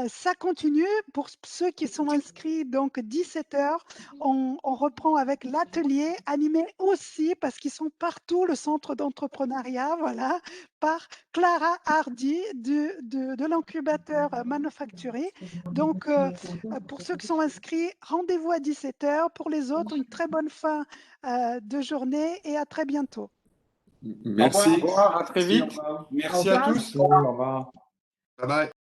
ça continue. Pour ceux qui sont inscrits, donc 17 h, on reprend avec l'atelier animé aussi, parce qu'ils sont partout, le centre d'entrepreneuriat, voilà, par Clara Hardy de l'incubateur Manufacturing. Donc, pour ceux qui sont inscrits, rendez-vous à 17 h. Pour les autres, une très bonne fin de journée et à très bientôt. Merci. Au revoir, à très vite. Au revoir. Merci à tous. Au revoir. Bye bye.